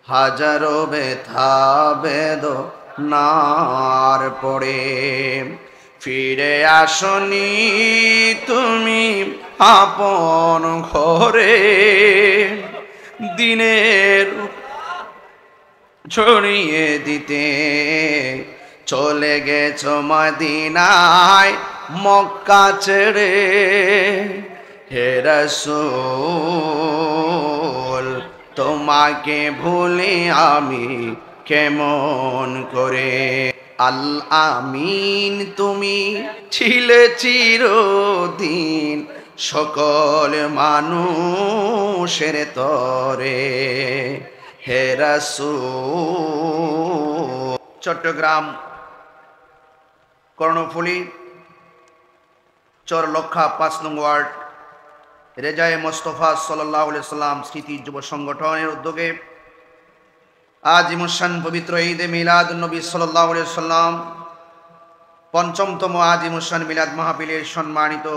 হাজারো ব্যথা বেদনার পড়ে ফিরে আসনি তুমি আপন ঘরে, দিনের ছড়িয়ে দিতে চলে গেছো মদিনায় মক্কা ছেড়ে। হে রাসূল তোমাকে ভুলি আমি কেমন করে। আল আমিন তুমি ছিলে চিরদিন সকল মানুষের তরে। হে রাসূল। চট্টগ্রাম কর্ণফুলী চরলক্ষা ৫ নং ওয়ার্ড রেজায়ে মোস্তফা সাল্লাল্লাহু আলাইহি সাল্লাম স্মৃতি যুব সংগঠনের উদ্যোগে আজ মুশান পবিত্র ঈদে মিলাদুন নবী সাল্লাল্লাহু আলাইহি সাল্লাম পঞ্চমতম আজি মুশান মিলাদ মাহফিলের সম্মানিত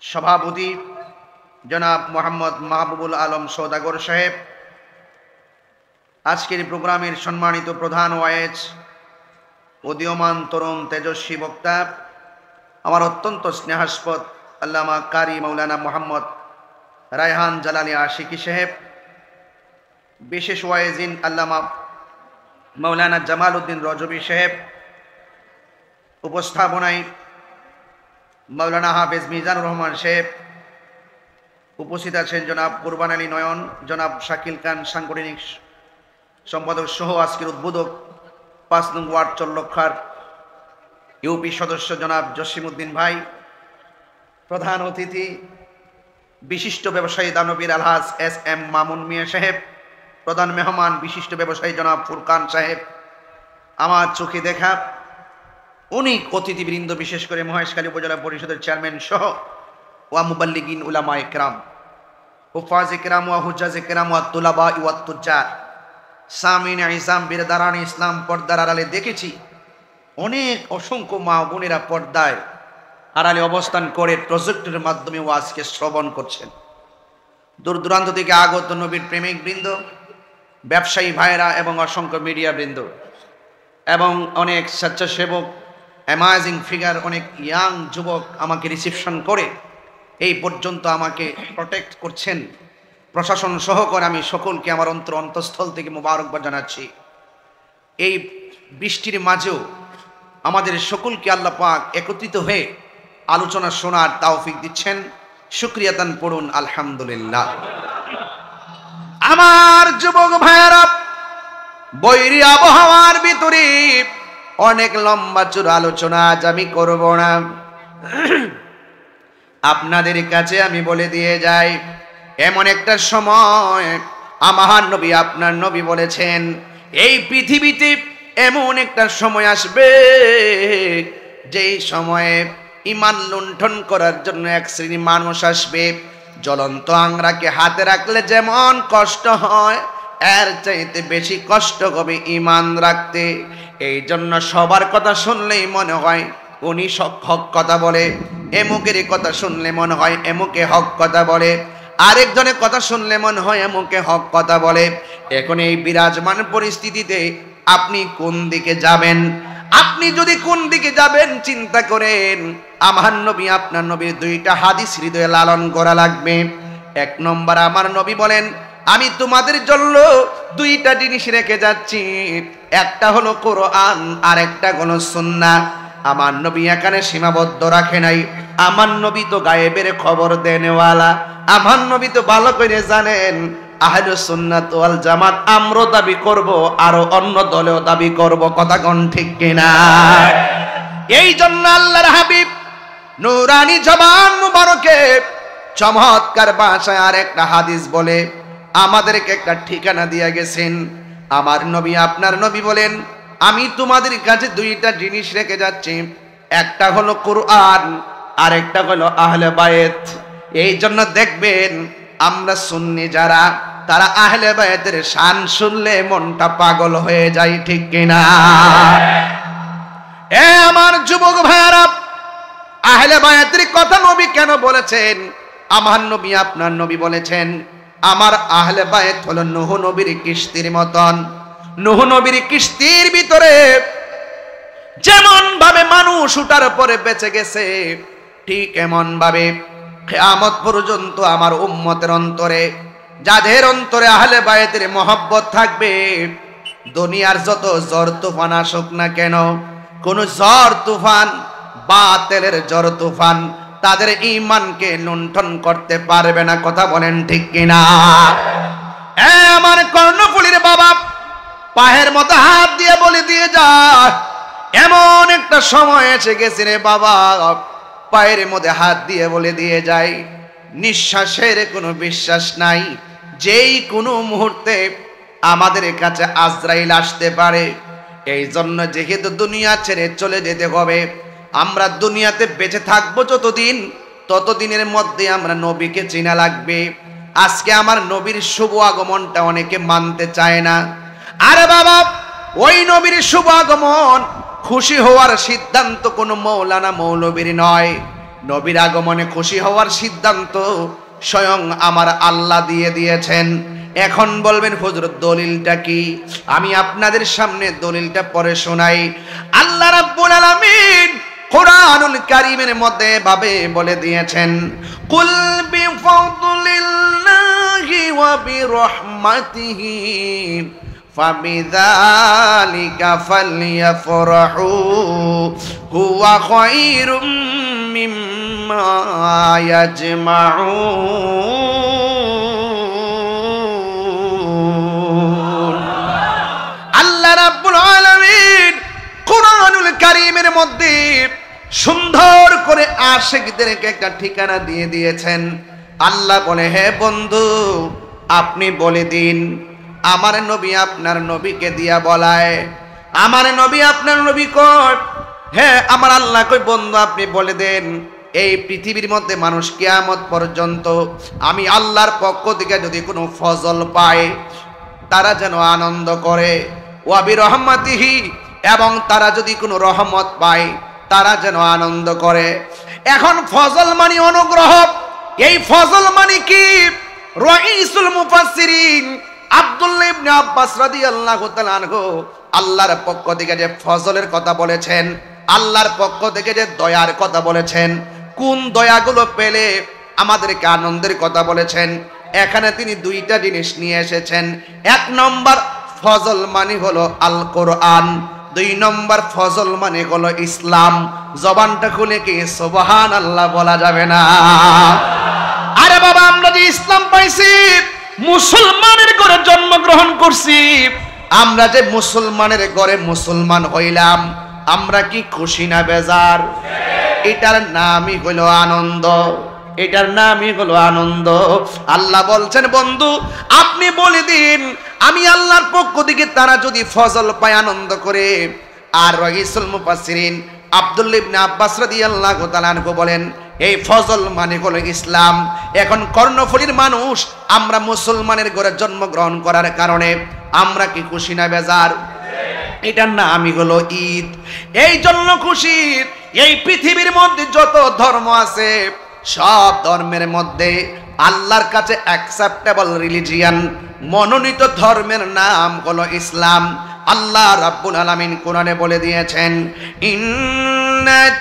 সভাপতি জনাব মোহাম্মদ মাহবুবুল আলম সওদাগর সাহেব, আজকের প্রোগ্রামের সম্মানিত প্রধান ওয়াইজ, উদীয়মান তরুণ তেজস্বী বক্তা, আমার অত্যন্ত স্নেহাস্পদ আল্লামা কারি মাওলানা মোহাম্মদ রায়হান জালালি আশিকি সাহেব, বিশেষ ওয়াইজিন আল্লামা মাওলানা জামাল উদ্দিন রজবী সাহেব, উপস্থাপনায় মাওলানা হাফেজ মিজানুর রহমান সাহেব, উপস্থিত আছেন জনাব কুরবান আলী নয়ন, জনাব শাকিল খান সাংগঠনিক সম্পাদক সহ আজকের উদ্বোধক ৫ নং ওয়ার্ড চরলক্ষার ইউপি সদস্য জনাব জসিমউদ্দিন ভাই, প্রধান অতিথি বিশিষ্ট ব্যবসায়ী দানবীর আলহাজ এস এম মামুন মিয়া সাহেব, প্রধান মেহমান বিশিষ্ট ব্যবসায়ী জনাব ফুরকান সাহেব, আমার চোখে দেখা অনেক অতিথিবৃন্দ, বিশেষ করে মহেশখালী উপজেলা পরিষদের চেয়ারম্যান সহ ওয়া মুবাল্লিগিন উলামায়ে কেরাম, হুফাজে কেরাম ওয়া হুজ্জাজে কেরাম ওয়া তুলাবা ওয়া তুজ্জার, সামিন ইসলাম বিরদারান ইসলাম পর্দার আড়ালে দেখেছি অনেক অসংখ্য মা বোনেরা পর্দায় আড়ালে অবস্থান করে প্রজেক্টের মাধ্যমে ওয়াজকে শ্রবণ করছেন। দূর দূরান্ত থেকে আগত নবীর প্রেমিক বৃন্দ, ব্যবসায়ী ভাইরা এবং অসংখ্য মিডিয়া বৃন্দ এবং অনেক স্বেচ্ছাসেবক, অ্যামাজিং ফিগার, অনেক ইয়াং যুবক আমাকে রিসিপশন করে এই পর্যন্ত আমাকে প্রোটেক্ট করছেন, প্রশাসন সহকারে আমি সকলকে আমার অন্তঃস্থল থেকে মোবারকবাদ জানাচ্ছি। এই বৃষ্টির মাঝেও আমাদের সকলকে আল্লাহ পাক একত্রিত হয়ে আলোচনা শোনার তৌফিক দিচ্ছেন, শুকরিয়া দান পড়ুন আলহামদুলিল্লাহ। আমার যুবক ভাইয়েরা, বৈরী আবহাওয়ার ভিতরে অনেক লম্বা চূড়া আলোচনা আজ আমি করব না। আপনাদের কাছে আমি বলে দিয়ে যাই, এমন একটা সময় আমার নবী আপনার নবী বলেছেন, এই পৃথিবীতে এমন একটা সময় আসবে যেই সময়ে ঈমান লুণ্ঠন করার জন্য এক শ্রেণী মানুষ আসবে। জ্বলন্ত আংরাকে হাতে রাখলে যেমন কষ্ট হয়, এর চাইতে বেশি কষ্ট হবে ঈমান রাখতে। এই জন্য সবার কথা শুনলেই মনে হয় উনি হক কথা বলে, এমুকের কথা শুনলে মনে হয় এমুকে হক কথা বলে, আরেকজনের কথা শুনলে মনে হয় এমুকে হক কথা বলে। এখন এই বিরাজমান পরিস্থিতিতে আপনি কোন দিকে যাবেন? আপনি যদি কোন দিকে যাবেন চিন্তা করেন, আমার নবী আপনার নবীর দুইটা হাদিস হৃদয়ে লালন করা লাগবে। এক নম্বর, আমার নবী বলেন, আমি তোমাদের জন্য দুইটা জিনিস রেখে যাচ্ছি, একটা হলো কোরআন আর একটা হলো সুন্নাহ। আমার নবী এখানে সীমাবদ্ধ রাখে নাই, আমার নবী তো গায়েবের খবর দেনেওয়ালা, আমার নবী তো ভালো করে জানেন আহলুস সুন্নাত ওয়াল জামাত আমরা দাবি করব, আর অন্য দলেও দাবি করব, কথা কোন ঠিক কিনা? এই জন্য আল্লাহর হাবিব নূরানি জবান মুবারকে চমৎকার ভাষায় আর একটা হাদিস বলে আমাদেরকে একটা ঠিকানা দিয়ে গেছেন। আমার নবী আপনার নবী বলেন, আমি তোমাদের কাছে দুইটা জিনিস রেখে যাচ্ছি, একটা হলো কোরআন আর একটা হলো আহলে বায়েত। এই জন্য দেখবেন আমরা সুন্নি যারা, তারা আহলে বায়েতের শান শুনলে মনটা পাগল হয়ে যায়, ঠিক কিনা? এ আমার যুবক ভাইয়ারা, আহলে বায়েতের কথা নবী কেন বলেছেন? আমার নবী আপনার নবী বলেছেন, আমার আহলে বায়ত হলো নূহ নবীর কিস্তির মতন। নূহ নবীর কিস্তির ভিতরে যেমন ভাবে মানুষ উঠার পরে বেঁচে গেছে, ঠিক এমন ভাবে কিয়ামত পর্যন্ত আমার উম্মতের অন্তরে, যাদের অন্তরে আহলে বায়তের মহব্বত থাকবে, দুনিয়ার যত ঝড় তুফান আসুক না কেন, কোন ঝড় তুফান, বাতিলের ঝড় তুফান তাদের ঈমানকে লুণ্ঠন করতে পারবে না। কথা বলেন ঠিক কিনা? আমার কর্ণফুলীর বাবা পায়ের মতো হাত দিয়ে বলে দিয়ে যা, এমন একটা সময় এসে গেছে রে বাবা, পায়ের মধ্যে হাত দিয়ে বলে দিয়ে যায়, নিঃশ্বাসের কোনো বিশ্বাস নাই, যেই কোনো মুহূর্তে আমাদের কাছে আজরাইল আসতে পারে। এই জন্য যেহেতু দুনিয়া ছেড়ে চলে যেতে হবে, আমরা দুনিয়াতে বেঁচে থাকবো যতদিন, ততদিনের মধ্যে আমরা নবীকে চেনা লাগবে। আজকে আমার নবীর শুভ আগমনটা অনেকে মানতে চায় না। আরে বাবা, ওই নবীর শুভ আগমন খুশি হওয়ার সিদ্ধান্ত কোনো মৌলানা মৌলবীর নয়। নবীর আগমনে খুশি হওয়ার সিদ্ধান্ত স্বয়ং আমার আল্লাহ দিয়ে দিয়েছেন। এখন বলবেন হুজুর দলিলটা কি? আমি আপনাদের সামনে দলিলটা পড়ে শোনাই। আল্লাহ রাব্বুল আলামিন কুরআনুল কারীমের মধ্যে ভাবে বলে দিয়েছেন, কুল বিফাদলিল্লাহি ওয়া বিরহমাতিহি ফাবিযালিকা ফালইফরাহু হুয়া খায়রুম মিম্মা ইয়াজমাউন। আল্লাহ রাব্বুল আলামিন কুরআনুল কারীমের মধ্যে সুন্দর করে আশিকদেরকে একটা ঠিকানা দিয়ে দিয়েছেন। আল্লাহ বলে, হে বন্ধু, আপনি বলে দিন, আমার নবী আপনার নবীকে দিয়া বলায়, আমার নবী আপনার নবী কয়, হ্যাঁ আমার আল্লাহ কই বন্ধু আপনি বলে দেন, এই পৃথিবীর মধ্যে মানুষ কিয়ামত পর্যন্ত আমি আল্লাহর পক্ষ থেকে যদি কোনো ফজল পায়, তারা যেন আনন্দ করে, ওয়া বিরহমাতিহি, এবং তারা যদি কোনো রহমত পায়, তারা যেন আনন্দ করে। এখন ফজল মানে অনুগ্রহ। এই ফজল মানে কি? রাইসুল মুফাসসিরিন আব্দুল্লাহ ইবনে আব্বাস রাদিয়াল্লাহু তাআলা আনহু আল্লাহর পক্ষ থেকে যে ফজলের কথা বলেছেন, আল্লাহর পক্ষ থেকে যে দয়ার কথা বলেছেন, কোন দয়াগুলো পেলে আমাদেরকে আনন্দের কথা বলেছেন, এখানে তিনি দুইটা জিনিস নিয়ে এসেছেন। এক নম্বর ফজল মানে হলো আল কোরআন, দুই নম্বর ফজল মানে হলো ইসলাম। জবানটা খুলে কি সুবহানাল্লাহ বলা যাবে না? আরে বাবা, আমরা যে ইসলাম পাইছি, মুসলমানের ঘরে জন্মগ্রহণ করছি, আমরা যে মুসলমানের ঘরে মুসলমান হইলাম, আমরা কি খুশি না বেজার? এটার নামই হলো আনন্দ, এটার নামই হলো আনন্দ। আল্লাহ বলছেন, বন্ধু আপনি বলে দিন, আমি আল্লাহর পক্ষ থেকে তারা যদি ফজল পায় আনন্দ করে। আর রাইসুল মুফাসসিরিন আব্দুল্লাহ ইবনে আব্বাস রাদিয়াল্লাহু তাআলা আনহু বলেন, এই ফজল মানে হলো ইসলাম। এখন কর্ণফুলীর মানুষ আমরা মুসলমানের ঘরে জন্মগ্রহণ করার কারণে আমরা কি খুশি না বেজার? এটার নামই হলো ঈদ। এই জন্য খুশি। এই পৃথিবীর মধ্যে যত ধর্ম আছে, সব ধর্মের মধ্যে আল্লাহর কাছে অ্যাকসেপ্টেবল রিলিজিয়ান, মনোনীত ধর্মের নাম হলো ইসলাম। আল্লাহ রাব্বুল আলামিন কোরআনে বলে দিয়েছেন, ইন্নাদ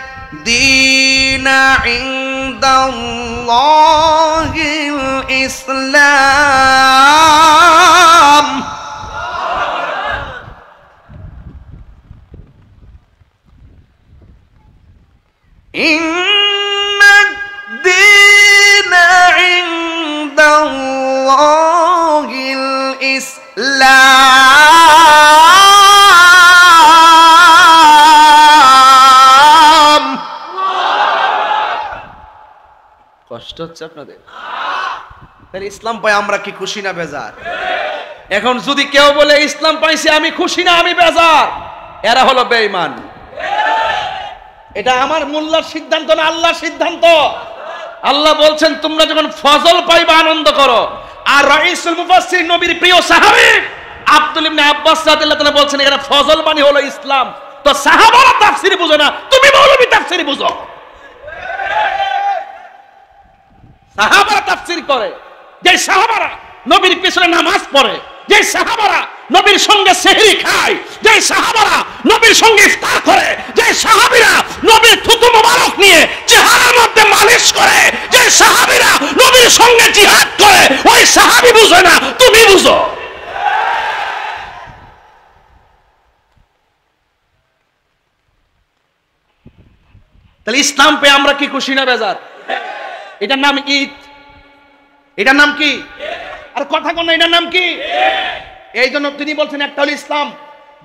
দীনা ইনদাল্লাহিল ইসলাম। ইন্নাদ দীনা ইনদাল্লাহিল ইসলাম। কষ্ট হচ্ছে আপনাদের? তাহলে ইসলাম পাই আমরা কি খুশি না বেজার? এখন যদি কেউ বলে ইসলাম পাইছি আমি খুশি না আমি বেজার, এরা হলো বেঈমান। এটা আমার মোল্লার সিদ্ধান্ত না, আল্লাহর সিদ্ধান্ত। আল্লাহ বলছেন তোমরা যখন ফজল পাইবা আনন্দ করো। আর রাইসুল মুফাসসিরিন নবীর প্রিয় সাহাবী আব্দুল্লাহ ইবনে আব্বাস রাদিয়াল্লাহু তাআলা বলছেন এখানে ফজল মানে হলো ইসলাম। তো সাহাবারা তাফসীর বুঝো না, তুমি মৌলবী তাফসীর বুঝো। সাহাবারা তাফসীর করে, যে সাহাবারা নবীর পিছনে নামাজ পড়ে, যে সাহাবারা নবীর সঙ্গে সেহরি খায়, যে সাহাবারা নবীর সঙ্গে ইফতার করে, যে সাহাবীরা নবীর থুতু মোবারক নিয়ে চেহারার মধ্যে মালিশ করে, যে সাহাবীরা নবীর সঙ্গে জিহাদ করে, ওই সাহাবী বুঝে না, তুমি বুঝো। তাহলে ইসলাম পেয়ে আমরা কি খুশি না বেজার? এটার নাম ঈদ। এটার নাম কি? আর কথা কোন, এটার নাম কি? এই জন্য তিনি বলছেন একটা হলো ইসলাম,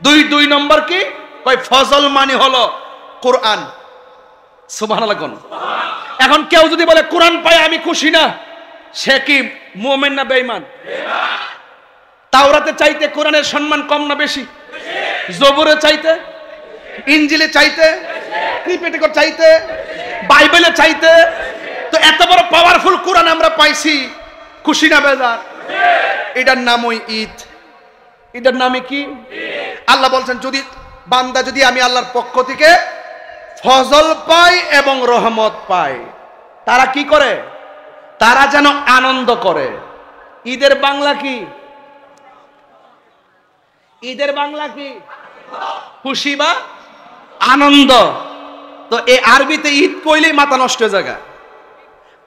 দুই নম্বর কি কই ফজল মানে হলো কোরআন। সুবহানাল্লাহ। কোন এখন কেউ যদি বলে কোরআন পায় আমি খুশি না, সে কি মুমিন না বেঈমান? তাওরাতে চাইতে কোরআনের সম্মান কম না বেশি? জবুরে চাইতে, ইনজিলে চাইতে, ত্রিপিটকে চাইতে, বাইবেলে চাইতে। তো এত বড় পাওয়ারফুল কোরআন আমরা পাইছি, খুশি না বেজার? এটার নামই ঈদ। এটার নামে কি? আল্লাহ বলছেন যদি বান্দা যদি আমি আল্লাহর পক্ষ থেকে ফজল পায় এবং রহমত পায়, তারা কি করে? তারা যেন আনন্দ করে। ঈদের বাংলা কি? ঈদের বাংলা কি? খুশি বা আনন্দ। তো এই আরবিতে ঈদ কইলেই মাথা নষ্ট হয়ে যায়।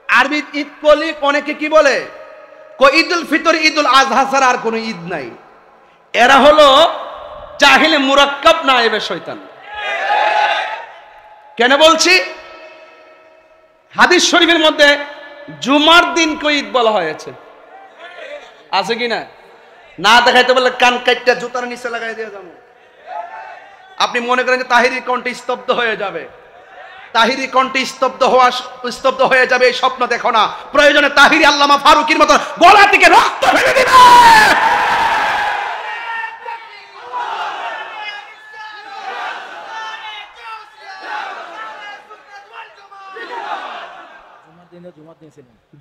আরবি ঈদ কইলে অনেকে কি বলে, ঈদুল ফিতর, ঈদুল আজহা ছাড়া আর কোনো ঈদ নাই। এরা হলো জাহিলে মুরাক্কাব নায়েবে শয়তান। কেন বলছি? হাদিস শরীফের মধ্যে জুমার দিনকে ঈদ বলা হয়েছে, আছে কি না? না দেখাইতে বললে কান কাটটা জুতার নিচে লাগাই দিয়ে যাবো। আপনি মনে করেন যে তাহিরি কণ্ঠে স্তব্ধ হয়ে যাবে, তাহিরি কণ্ঠে স্তব্ধ হয়ে যাবে, এই স্বপ্ন দেখো না। প্রয়োজনে তাহিরি আল্লামা ফারুকির মতো গলা থেকে রক্ত ফেলে দিবে।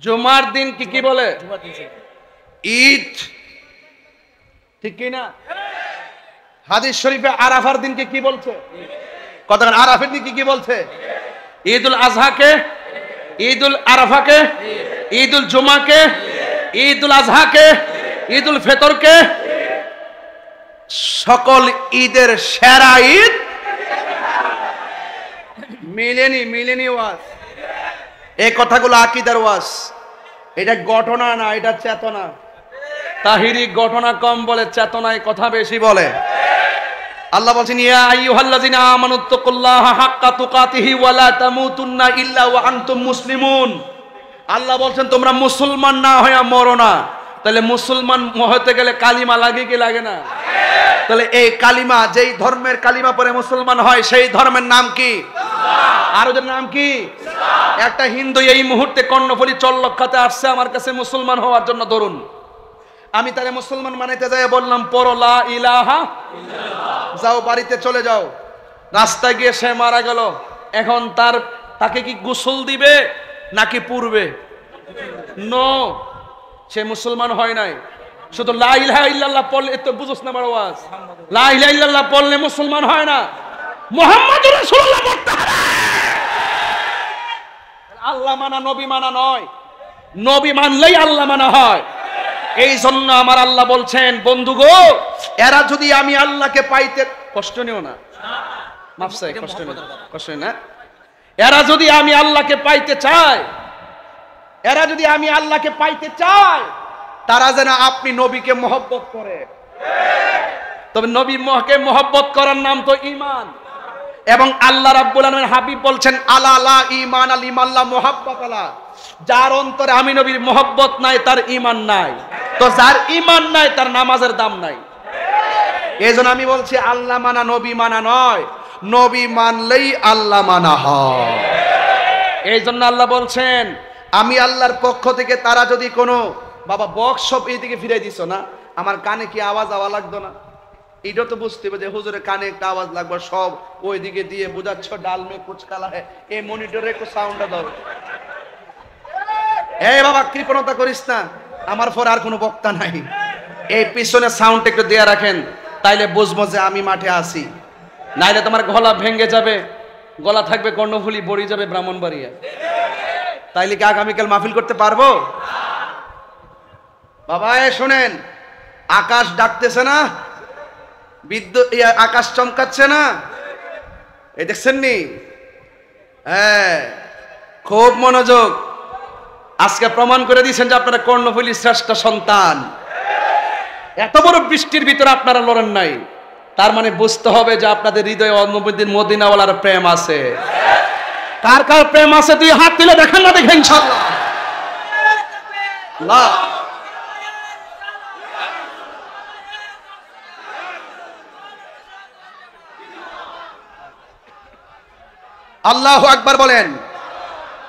জুমার দিন কি বলে? ঈদ, ঠিক কি না? হাদিস শরীফে আরাফার দিনকে কি বলছে? কতক্ষণ আরাফের দিন কি বলছে? ঈদুল আজহাকে, ঈদুল আরাফাকে, ঈদুল জুমাকে, ঈদুল আজহাকে, ঈদুল ফিতরকে, সকল ঈদের সেরা ঈদ মিলেনি ওয়াজ। এই কথাগুলো আকীদার ওয়াজ, এটা ঘটনা না, এটা চেতনা। তাহিরি ঘটনা কম বলে, চেতনায় কথা বেশি বলে। আল্লাহ বলছেন ইয়া আইয়ুহাল্লাযিনা আমানুত্তাকুল্লাহা হাক্কা তুকাতিহি ওয়া লা তামুতুন্না ইল্লা ওয়া আনতুম মুসলিমুন। আল্লাহ বলছেন তোমরা মুসলমান না হয়ে মরো না। তাহলে মুসলমান হতে গেলে কালিমা লাগে কি লাগে না? তাহলে এই কালিমা, যেই ধর্মের কালিমা পরে মুসলমান হয় সেই ধর্মের নাম কি? আর ওদের নাম কি? একটা হিন্দু এই মুহূর্তে কর্ণফুলী চল্লক্ষাতে আসছে আমার কাছে মুসলমান হওয়ার জন্য, ধরুন আমি তারে মুসলমান মানাইতে যাই বললাম পড়ো লা ইলাহা ইল্লাল্লাহ, যাও বাড়িতে চলে যাও। রাস্তায় গিয়ে সে মারা গেল, এখন তাকে কি গোসল দিবে নাকি পূর্বে? নো, সে মুসলমান হয় নাই। শুধু লা ইলাহা ইল্লাল্লাহ পড়লে তো বুঝছ না, বড় ওয়াজ। লা ইলাহা ইল্লাল্লাহ পড়লে মুসলমান হয় না, মুহাম্মাদুর রাসূলুল্লাহ পড়তে হবে। আল্লাহ মানা নবী মানা নয়, নবী মানলেই আল্লাহ মানা হয়। এই জন্য আমার আল্লাহ বলছেন বন্ধু গো, এরা যদি আমি আল্লাহকে পাইতে, কষ্ট নিও না, মাফসাই কষ্ট নিও, কষ্ট না। এরা যদি আমি আল্লাহকে পাইতে চাই, এরা যদি আমি আল্লাহকে পাইতে চাই, তারা যেন আপনি নবীকে মহব্বত করে। তবে নবীকে মহব্বত করার নাম তো ঈমান। এবং আল্লাহ রাব্বুল আলামিন হাবিব বলছেন আলা লা ঈমান আল ঈমান লা মুহাব্বাত আলা, যার অন্তরে আমি নবীর মহব্বত নাই তার ঈমান নাই। তো যার ঈমান নাই তার নামাজের দাম নাই। এজন্য আমি বলছি আল্লাহ মানা নবী মানা নয়, নবী মানলেই আল্লাহ মানা হয়। এই জন্য আল্লাহ বলছেন আমি আল্লাহর পক্ষ থেকে তারা যদি কোনো, বাবা বক্স সব এইদিকে ফিরাই দিছো না, আমার কানে কি আওয়াজ লাগতো না? এটা তো বুঝতে হবে যে হুজুরের কানে একটা আওয়াজ লাগবে, সব ওইদিকে দিয়ে বোঝাচ্ছ ডাল মে কুচ কালা হয়, এই মনিটরে একটু সাউন্ডটা দাও। এই বাবা কৃপণতা করিস না, আমার পর আর কোনো বক্তা নাই, এই পিছনে সাউন্ড একটু দেয়া রাখেন, তাইলে বুঝবো যে আমি মাঠে আছি। নাইলে তোমার গলা ভেঙে যাবে, গলা থাকবে কর্ণফুলী, বড়ি যাবে ব্রাহ্মণবাড়িয়া। তাইলে কি আগামীকাল মাহফিল করতে পারবো? বাবা শোনেন, আকাশ ডাকতেছে না, বিদ্যুৎ আকাশ চমকাচ্ছে না, এই দেখছেন নি? হ্যাঁ, খুব মনোযোগ। আজকে প্রমাণ করে দিয়েছেন যে আপনারা কর্ণফুলী শ্রেষ্ঠ সন্তান। এত বড় বৃষ্টির ভিতরে আপনারা লড়েন নাই, তার মানে বুঝতে হবে যে আপনাদের হৃদয়ে অনুভূতির মদিনাওয়ালার প্রেম আছে। কার কার প্রেম আছে তুই হাত তুলে দেখেন না, দেখেন ইনশাআল্লাহ। আল্লাহু আকবার বলেন,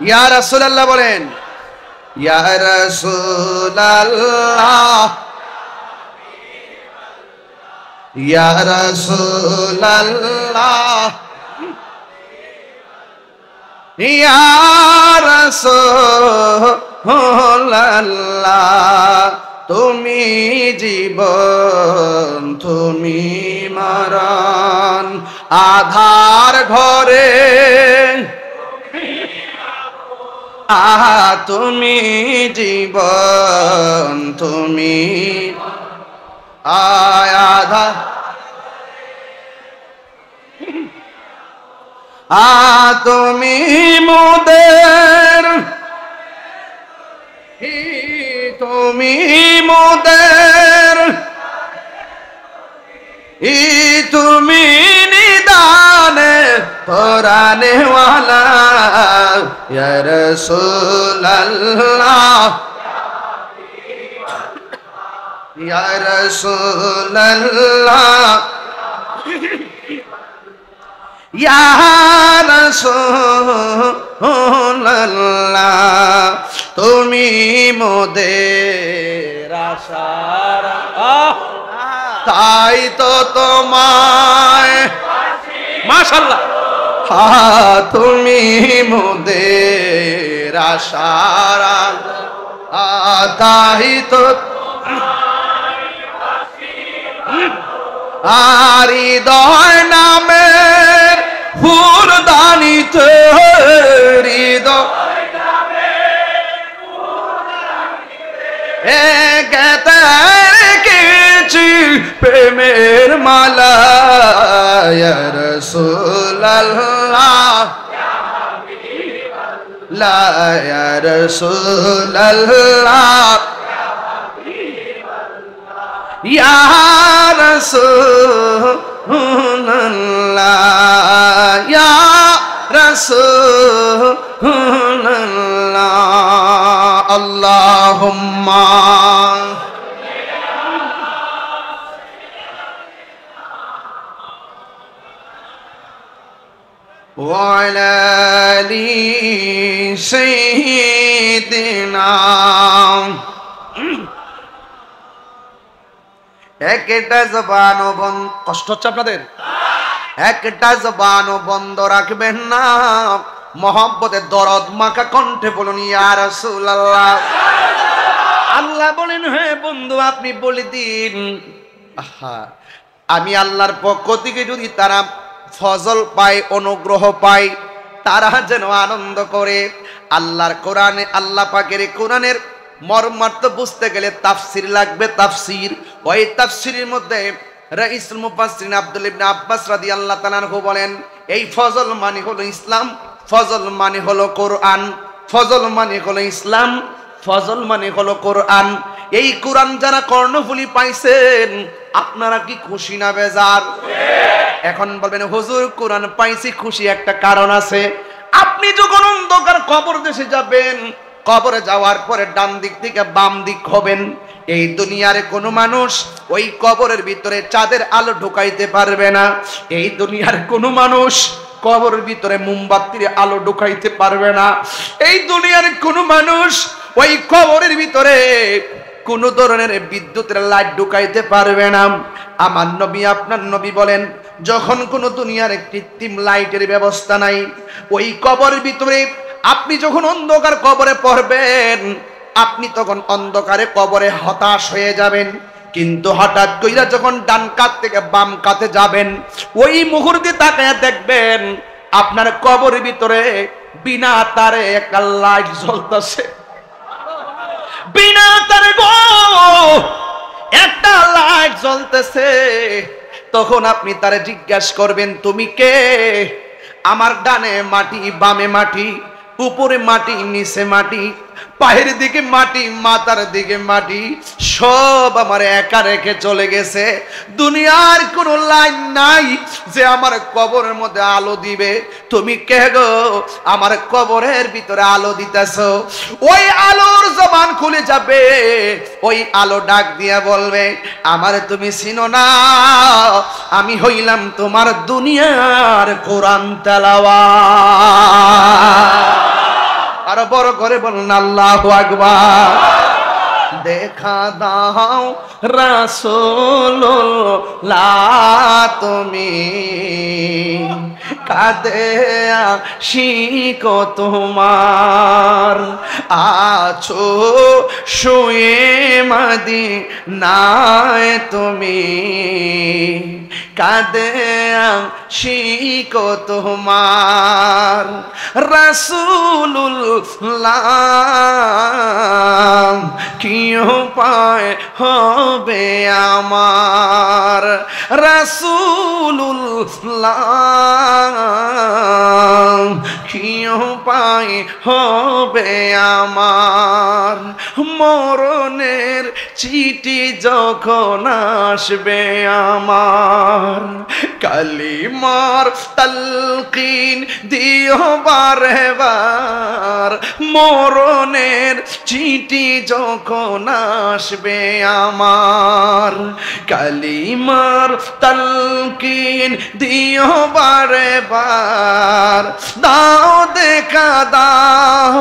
ইয়া রাসূলুল্লাহ বলেন, ইয়া রাসূলুল্লাহ, ইয়া রাসূলুল্লাহ, ইয়া রাসূলুল্লাহ, তুমি জীবন তুমি মরণ, আধার ঘরে তুমি জীবন তুমি আধার, তুমি মোদের, তুমি মোদের, তুমি নিদানে পরানে ওয়ালা, ইয়া রাসূলুল্লাহ, ইয়া রাসূলুল্লাহ, ইয়া রাসূলুল্লাহ, তুমি মোদের আশার, তাই তো তোমায় মাশাআল্লাহ, তুমি মোদের আশার, তাই তো হৃদয় নামের ফুলদানিতে, হৃদয় গেতে রেখেছি প্রেমের মালা, ইয়া রাসূলুল্লাহ, ইয়া রাসূলুল্লাহ, ইয়া রাসূলুল্লাহ, ইয়া রাসূলুল্লাহ, আল্লাহুম্মা ওয়া আলা আলি সাইয়্যিদিনা। একটা জবানও বন্ধ, কষ্ট হচ্ছে আপনাদের? একটা জবানও বন্ধ রাখবেন না, মহব্বতের দরদ মাখা কণ্ঠে বলুন ইয়া রাসূলুল্লাহ। আল্লাহ বলেন, হ্যাঁ বন্ধু আপনি বলে দিন, আহা আমি আল্লাহর পক্ষ থেকে যদি তারা ফজল পায়, অনুগ্রহ পায়, তারা যেন আনন্দ করে। আল্লাহর কোরআনে, আল্লাহ পাকের কোরআনের মর্মার্থ বুঝতে গেলে তাফসির লাগবে, তাফসির। ওই তাফসিরের মধ্যে রাইসুল মুফাসসিরিন আব্দুল ইবনে আব্বাস রাদিয়াল্লাহু তাআলা আনহু বলেন, এই ফজল মানে হলো ইসলাম, ফজল মানে হলো কোরআন, ফজল মানে হলো ইসলাম, ফজল মানে হলো কোরআন। এই কোরআন যারা কর্ণফুলী পাইছেন, আপনারা কি খুশি না বেজার? এখন বলবেন হুজুর কোরআন পাইছি, খুশি একটা কারণ আছে। আপনি যখন অন্ধকার কবর দেশে যাবেন, কবরে যাওয়ার পরে ডান দিক থেকে বাম দিক হবেন, এই দুনিয়ার কোনো মানুষ ওই কবরের ভিতরে চাঁদের আলো ঢুকাইতে পারবে না। এই দুনিয়ার কোনো মানুষ কবরের ভিতরে মোমবাতির আলো ঢুকাইতে পারবে না। এই দুনিয়ার কোনো মানুষ ওই কবরের ভিতরে কোন ধরনের বিদ্যুতের লাইট ঢুকাইতে পারবে না। আমার নবী, আপনার নবী বলেন, যখন কোন দুনিয়ার কৃত্রিম লাইটের ব্যবস্থা নাই, ওই কবরের ভিতরে আপনি যখন অন্ধকার কবরে পড়বেন, আপনি তখন অন্ধকারে কবরে হতাশ হয়ে যাবেন। কিন্তু হঠাৎ কইরা যখন ডান কাত থেকে বাম কাতে যাবেন, ওই মুহূর্তে তাকায় দেখবেন আপনার কবরের ভিতরে বিনা তারে একটা লাইট জ্বলতেছে। বিনা তারে গো একটা লাইট জ্বলতেছে, তখন আপনি তারে জিজ্ঞাসা করবেন তুমি কে? আমার ডানে মাটি, বামে মাটি, উপরে মাটি, নিচে মাটি, পায়ের দিকে মাটি, মাথার দিকে মাটি, সব আমার একা রেখে চলে গেছে। দুনিয়ার কোনো লাইন নাই যে আমার কবরের মধ্যে আলো দিবে। তুমি কে গো আমার কবরের ভিতরে আলো দিতেছো? ওই আলোর জবান খুলে যাবে, ওই আলো ডাক দিয়া বলবে আমার তুমি চিনো না, আমি হইলাম তোমার দুনিয়ার কোরআন তেলাওয়াত। আরো বড় করে বলুন আল্লাহু আকবার। দেখা দাও রাসূলুল্লাহ তুমি, কাঁদে আশিক তোমার, আছো শুয়ে মদিনায় তুমি, কাঁদে আশিক তোমার। রাসূলুল্লাহ কি উপায় হবে আমার, রাসূলুল্লাহ কি উপায় হবে আমার। মরণের চিঠি যখন আসবে আমার, কালিমার তালকিন দিও বারে বার। মরণের চিঠি যখন আসবে আমার, কালিমার তালকিন দিও বারে বার। দাও দেখা দাও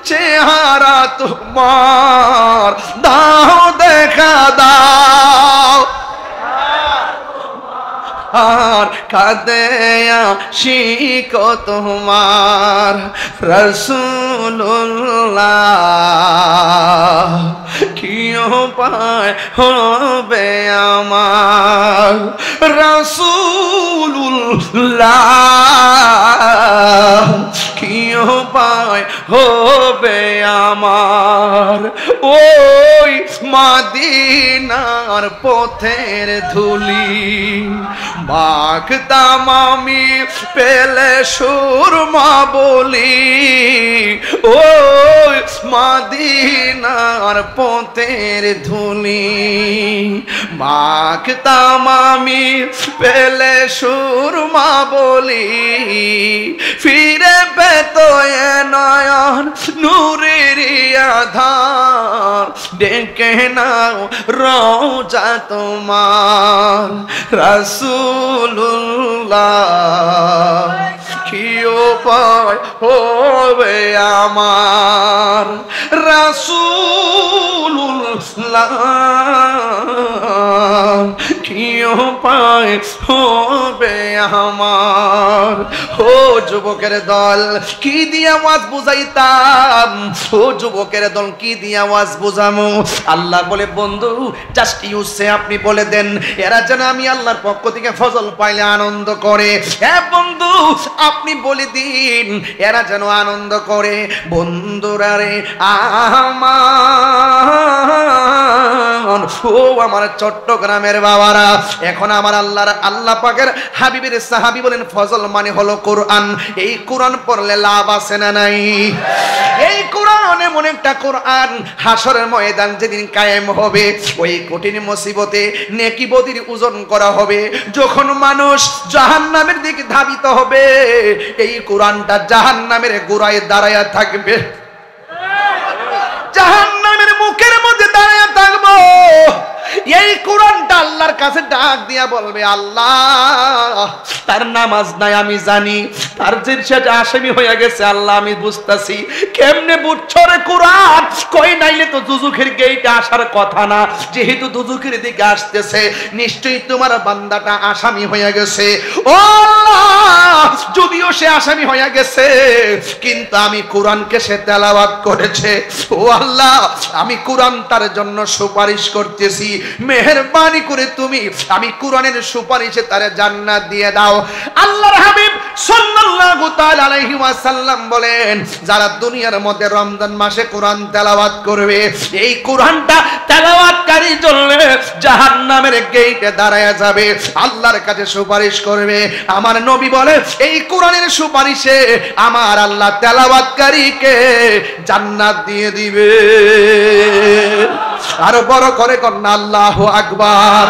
চেহারা তোমার, দাও দেখা দাও আর কাঁদে আশিক তোমার। রাসূলুল্লাহ কি উপায় হবে আমার, রাসূলুল্লাহ কি উপায় হবে আমার। ওই মদিনার পথের ধুলি মাখতাম আমি পেলে সুরমা বলি, ওই মদিনার পথের ধুলি মাখতাম আমি পেলে সুরমা বলি। ফিরে পেত এ নয়ন নূরের আধার, ডেকে নাও রওজা তোমার। রাসূলুল্লাহ কি উপায় হবে আমার, রাসূলুল্লাহ কি উপায় হবে আমার। ও যুবকের দল কি দিয়ে আওয়াজ বুঝাইতাম, ও যুবকের দল কি দিয়ে আওয়াজ বুঝামো। আল্লাহ বলে বন্ধু জাস্ট ইউসে আপনি বলে দেন এরা যেন আমি আল্লাহর পক্ষ থেকে ফজল পাইলে আনন্দ করে। হ্যাঁ বন্ধু আপনি বলে দিন এরা যেন আনন্দ করে। বন্ধুরা রে আমার, ও আমার চট্টগ্রামের বাবারা, এখন আমার আল্লাহ পাকের হাবিবের সাহাবী বলেন ফজল মানে হলো কোরআন। এই কোরআন পড়লে লাভ আছে না নাই? এই কোরআন এমন একটা কোরআন হাসরের ময়দান যেদিন কায়েম হবে, ওই কঠিন মুসিবতে নেকি বদির ওজন করা হবে। যখন মানুষ জাহান্নামের দিকে ধাবিত হবে, এই কোরআনটা জাহান্নামের গোড়ায় দাঁড়ায়া থাকবে, জাহান্নামের মুখের মধ্যে দাঁড়ায়া থাকবো। এই কোরআনটা আল্লাহর কাছে ডাক দিয়া বলবে আল্লাহ তার নামাজ নাই আমি জানি, তার যে সেটা আসামি হয়ে গেছে আল্লাহ আমি বুঝতাছি। কেমনে বুঝছো রে কোরআন? কই নাইলে তো দুজুখের গেইটে আসার কথা না, যেহেতু দুজুখের দিকে আসতেছে নিশ্চয়ই তোমার বান্দাটা আসামি হয়ে গেছে। ও আল্লাহ যদিও সে আসামি হয়ে গেছে কিন্তু আমি কোরআনকে সে তেলাওয়াত করেছে। ও আল্লাহ আমি কোরআন তার জন্য সুপারিশ করতেছি, মেহেরবানি করে তুমি আমি কোরআনের সুপারিশে তারে জান্নাত দিয়ে দাও। আল্লাহর হাবিব সাল্লাল্লাহু তাআলা আলাইহি ওয়াসাল্লাম বলেন, যারা দুনিয়ার মধ্যে রমজান মাসে কোরআন তেলাওয়াত করবে, এই কোরআনটা তেলাওয়াতকারী জন্য জাহান্নামের গেটে দাঁড়ায় যাবে, আল্লাহর কাছে সুপারিশ করবে। আমার নবী বলে, এই কোরআনের সুপারিশে আমার আল্লাহ তেলাওয়াতকারীকে জান্নাত দিয়ে দিবে। আরো বড় করে কন্যা আল্লাহু আকবার।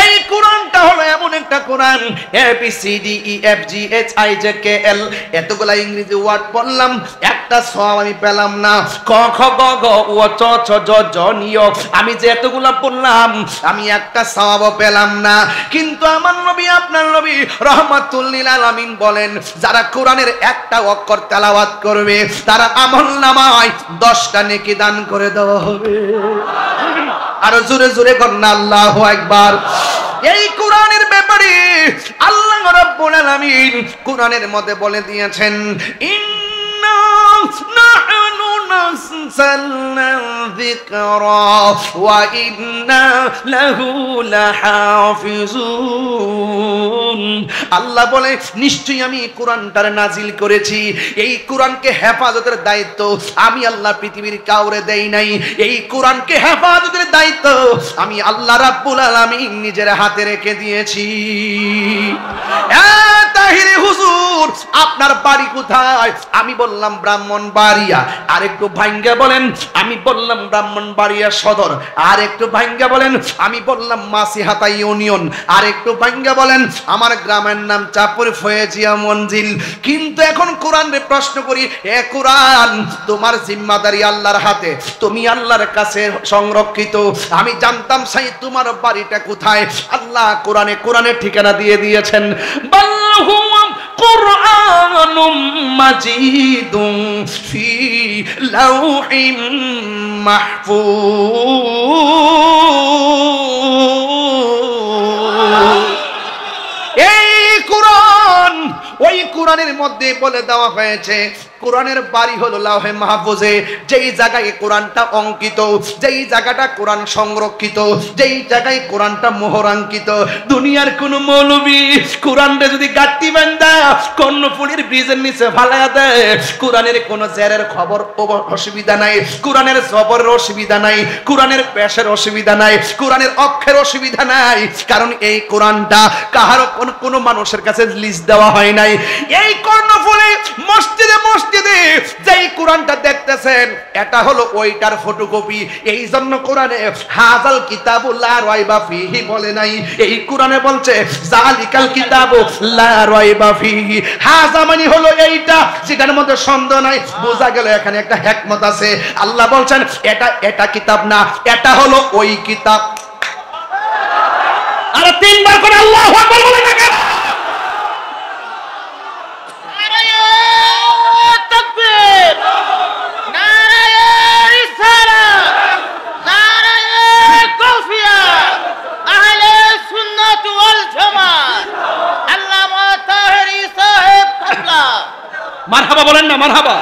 এই কোরআনটা হলো এমন একটা কোরআন, ABCDEFGHIJKL এতগুলা ইংরেজি ওয়ার্ড বললাম, একটা সওয়াব আমি পেলাম না। ক খ গ ঘ ও চ ছ জ জ নিয়, আমি যে এতগুলা পড়লাম আমি একটা সওয়াবও পেলাম না। কিন্তু আমার নবী, আপনার নবী রাহমাতুল লিল আলামিন বলেন, যারা কোরআনের একটা অক্ষর তেলাওয়াত করবে তারা আমলনামায় 10টা নেকি দান করে দেওয়া হবে। আরো জোরে জোরে কন্না আল্লাহু আকবার। এই কোরআনের ব্যাপারে আল্লাহ রাব্বুল আলামিন কোরআনের মধ্যে বলে দিয়েছেন, ইন্না নাহনু নাযালনা যিকরা ওয়া ইন্না লাহু লাহাফিজুন। আল্লাহ বলে, নিশ্চয়ই আমি কোরআনটার নাজিল করেছি, এই কোরআনকে হেফাজতের দায়িত্ব আমি আল্লাহ পৃথিবীর কাউরে দেই নাই। এই কোরআনকে হেফাজতের দায়িত্ব আমি আল্লাহ রাব্বুল আলামিন নিজের হাতে রেখে দিয়েছি। তাহিরে হুজুর, আপনার বাড়ি কোথায়? আমি বললাম ব্রাহ্মণবাড়িয়া। আর একটু ভাঙ্গা বলেন, আমি বললাম ব্রাহ্মণবাড়িয়া সদর। আর একটু ভাঙ্গা বলেন, আমি বললাম মাসিহাতা ইউনিয়ন। আর একটু ভাঙ্গা বলেন, আমার গ্রামের নাম চাপুর ফয়েজিয়া মঞ্জিল। কিন্তু এখন কোরআনের প্রশ্ন করি, এ কোরআন তোমার জিম্মাদারি আল্লাহর হাতে, তুমি আল্লাহর কাছে সংরক্ষিত। আমি জানতাম সেই তোমার বাড়িটা কোথায়। আল্লাহ কোরআনের ঠিকানা দিয়ে দিয়েছেন, বাল্লাহু কুরআনুম মাজিদুম ফি লাউহিম মাহফুজ। এই কোরআন, ওই কোরআনের মধ্যে বলে দেওয়া হয়েছে কোরআনের বাড়ি হলো লাউহে মাহফুজে। যেই জায়গায় কোরআনটা অঙ্কিত, যেই জায়গাটা কোরআন সংরক্ষিত, যেই জায়গায় কোরআনটা মোহরাঙ্কিত, দুনিয়ার কোন মৌলবী কোরআনটা যদি গাঁট্টি বান্ধা কর্ণফুলীর ব্রিজের নিচে ফালায়া দেয়, কোরআনের কোন জেরের খবর অসুবিধা নাই, কোরআনের জবরের অসুবিধা নাই, কোরআনের পেশের অসুবিধা নাই, কোরআনের অক্ষরের অসুবিধা নাই, কারণ এই কোরআনটা কাহারও কোন মানুষের কাছে লিস্ট দেওয়া হয় নাই। এই কর্ণফুলী মসজিদে যেই কোরআনটা দেখতেছেন, এটা হলো ওইটার ফটোকপি। এই জন্য কোরআনে হাযাল কিতাবু লা রাইবা ফিহি বলে নাই, এই কোরআনে বলছে যালিকাল কিতাবু লা রাইবা ফিহি। হাযা মানে হলো এইটা, যেটার মধ্যে সন্দেহ নাই। বোঝা গেল এখানে একটা হিকমত আছে। আল্লাহ বলছেন এটা কিতাব না, এটা হলো ওই কিতাব। আরে তিনবার করে আল্লাহু আকবার বলে না কেন? মারহাবা বলেন না, মারহাবা।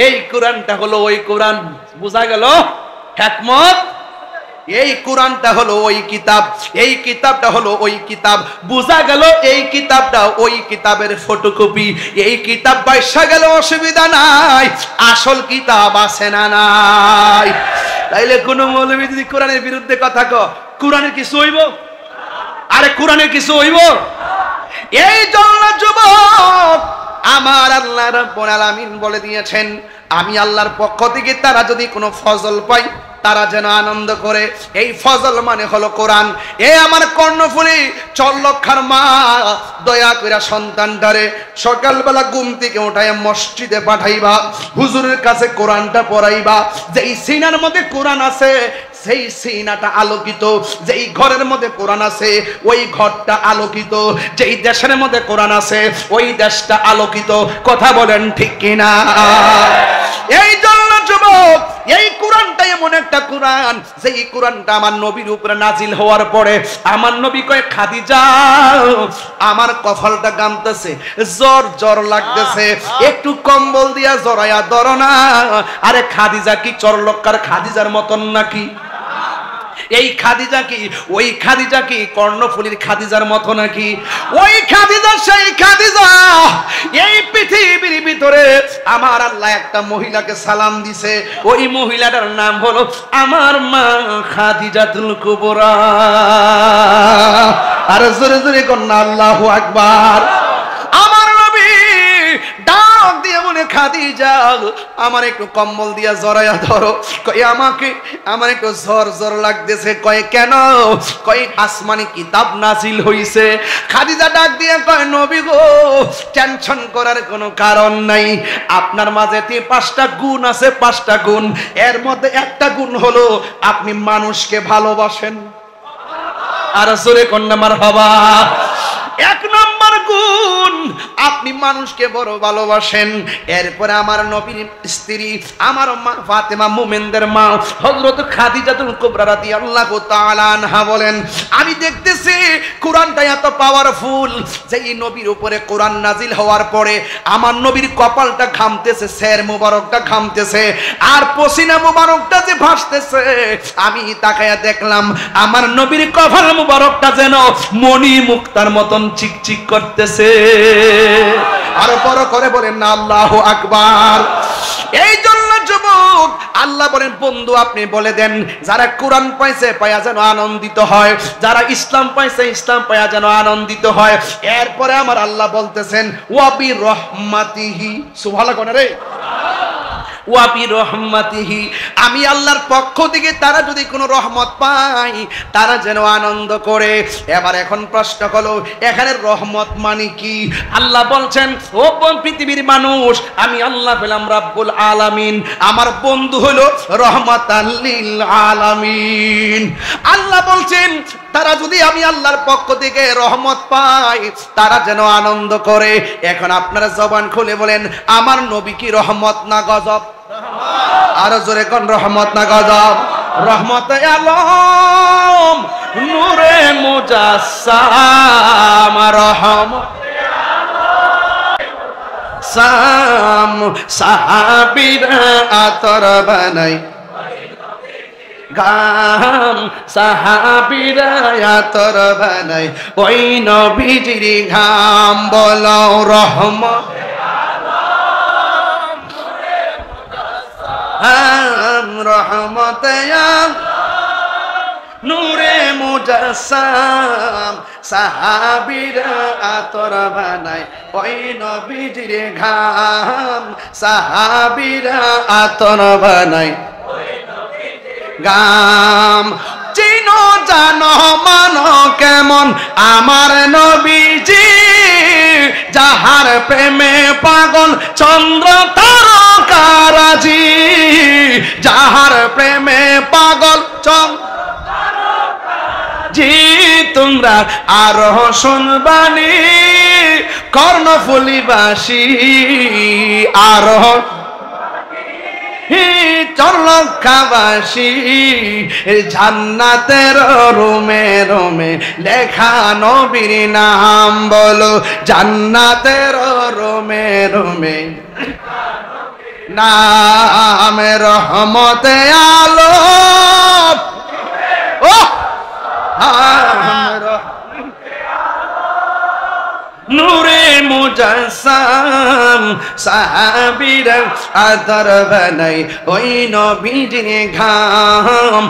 এই কোরআনটা হলো ওই কোরআন। বোঝা গেল হিকমত। এই কোরআনটা হলো ওই কিতাব, এই কিতাবটা হলো ওই কিতাব। বোঝা গেল এই কিতাবটা ওই কিতাবের ফটোকপি। এই কিতাব বাইসা গেল, অসুবিধা নাই, আসল কিতাব আছে না নাই? তাইলে কোন মৌলবী যদি কোরআনের বিরুদ্ধে কথা কয়, কোরআনের কিছু হইব? আরে কোরআনের কিছু হইব? এই জন্য যুবক, আমার আল্লাহ রাব্বুল আলামিন বলে দিয়েছেন, আমি আল্লাহর পক্ষ থেকে তারা যদি কোনো ফজল পায় তারা যেন আনন্দ করে। এই ফজল মানে হলো কোরআন। এ আমার কর্ণফুলী চল্লক্ষার মা, দয়া করে সন্তানটারে সকালবেলা ঘুম থেকে উঠায় মসজিদে পাঠাইবা, হুজুরের কাছে কোরআনটা পড়াইবা। যেই সিনার মধ্যে কোরআন আছে সেই সিনাটা আলোকিত, যেই ঘরের মধ্যে কোরআন আছে ওই ঘরটা আলোকিত, যেই দেশের মধ্যে কোরআন আছে ওই দেশটা আলোকিত। কথা বলেন ঠিক কিনা? এই জন্য যুবক, এই কোরআনটা এমন একটা কোরআন, যেই কোরআনটা আমার নবীর উপরে নাজিল হওয়ার পরে আমার নবী কয়, খাদিজা আমার কফলটা গামতেছে, জ্বর লাগতেছে, একটু কম্বল দিয়া জড়াইয়া ধরো না। আরে খাদিজা কি চরলক্কার খাদিজার মতন নাকি? এই খাদিজা কি ওই খাদিজা কি কর্ণফুলীর খাদিজার মতো নাকি? ওই খাদিজা সেই খাদিজা। এই পৃথিবীর ভিতরে আমার আল্লাহ একটা মহিলাকে সালাম দিছে, ওই মহিলাটার নাম হলো আমার মা খাদিজাতুল কুবরা। আর জোরে জোরে কন্যা আল্লাহু আকবার। আমার নবী ডাক দিয়ে বলে, খাদিজা আমার একটু কম্বল দিয়া জড়াইয়া ধরো। কই আমাকে আমার একটু জ্বর জ্বর লাগতেছে। কয় কেন? কয় আসমানি কিতাব নাজিল হইছে। খাদিজা ডাক দিয়ে কয় নবী গো, টেনশন করার কোনো কারণ নাই। আপনার মাঝে 5টা গুণ আছে, 5টা গুণ। এর মধ্যে একটা গুণ হলো আপনি মানুষকে ভালোবাসেন। আর জোরে কন্যা মারহাবা। 1 নম্বর গুণ, আপনি মানুষকে বড় ভালোবাসেন। এরপরে আমার নবীর স্ত্রী, আমার মা ফাতেমা, মুমিনদের মা হযরত খাদিজাতুল কুবরা রাদিয়াল্লাহু তাআলা আনহা বলেন, আমি দেখতেছি কোরআনটা এত পাওয়ারফুল যে এই নবীর উপরে কোরআন নাজিল হওয়ার পরে আমার নবীর কপালটা ঘামতেছে, সের মুবারকটা ঘামতেছে, আর পসিনা মুবারকটা যে ভাসতেছে। আমি তাকায়া দেখলাম আমার নবীর কপাল মুবারকটা যেন মণি মুক্তার মতন চিকচিক করতেছে। আরো বড় করে বলেন না আল্লাহু আকবার। এই জন্য যুবক আল্লাহ বলেন, বন্ধু আপনি বলে দেন যারা কোরআন পাইছে পায়া যেন আনন্দিত হয়, যারা ইসলাম পাইছে ইসলাম পায়া যেন আনন্দিত হয়। এরপরে আমার আল্লাহ বলতেছেন ওয়া বি রহমাতিহি, সুবহানাল্লাহ কোন রে, ওয়া বি রহমাতিহি, আমি আল্লাহর পক্ষ থেকে তারা যদি কোনো রহমত পায় তারা যেন আনন্দ করে। এবার এখন প্রশ্ন হলো এখানে রহমত মানে কি? আল্লাহ বলছেন ও পৃথিবীর মানুষ, আমি আল্লাহ পেলাম রাব্বুল আলামিন, আমার বন্ধু হলো রহমাতাল লিল আলামিন। আল্লাহ বলছেন তারা যদি আমি আল্লাহর পক্ষ থেকে রহমত পায় তারা যেন আনন্দ করে। এখন আপনারা জবান খুলে বলেন আমার নবী কি রহমত না গজব? আরো জোরে কোন রহমত না গজব? রহমত আলম নূরে মুজাসসাম, রহমত সাম সাহাবীরা আতর বানাই গাম, সাহাবীরা আতর বানাই ওই নবীজির ঘাম। বলো রহমত রহমতে নূরে মুজাসসাম, সাহাবীরা আতর বানায় ওই নবীজির ঘাম, সাহাবীরা আতর বানায় গাম। চিনো জানো মানো কেমন আমার নবীজি, যাহার প্রেমে পাগল চন্দ্র তারকারাজি, যাহার প্রেমে পাগল জি। তোমরা আরো শুনবানি কর্ণফুলীবাসী, আরো চরলক্ষাবাসী, জান্নাতের রুমে রুমে লেখা নবীর নাম। বলো জান্নাতের রুমে রুমে নাম, রহমতে আলো ও নূরে মুজাসসাম, সাহাবীরা আতর বানাই ওই নবীজির ঘাম,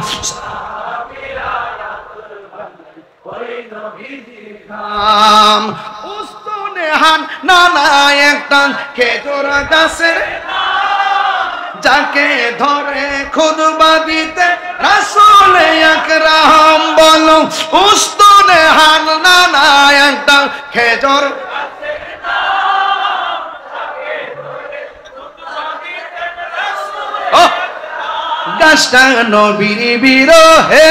ঘাম। উস্তুনে হান নানা একটা খেজুর গাছের, যাকে ধরে খুতবা দিতে রাসূল আকরাম। বলো উস্তুনে হান নানা একটা খেজুর, গাছটা নবীর বিরহে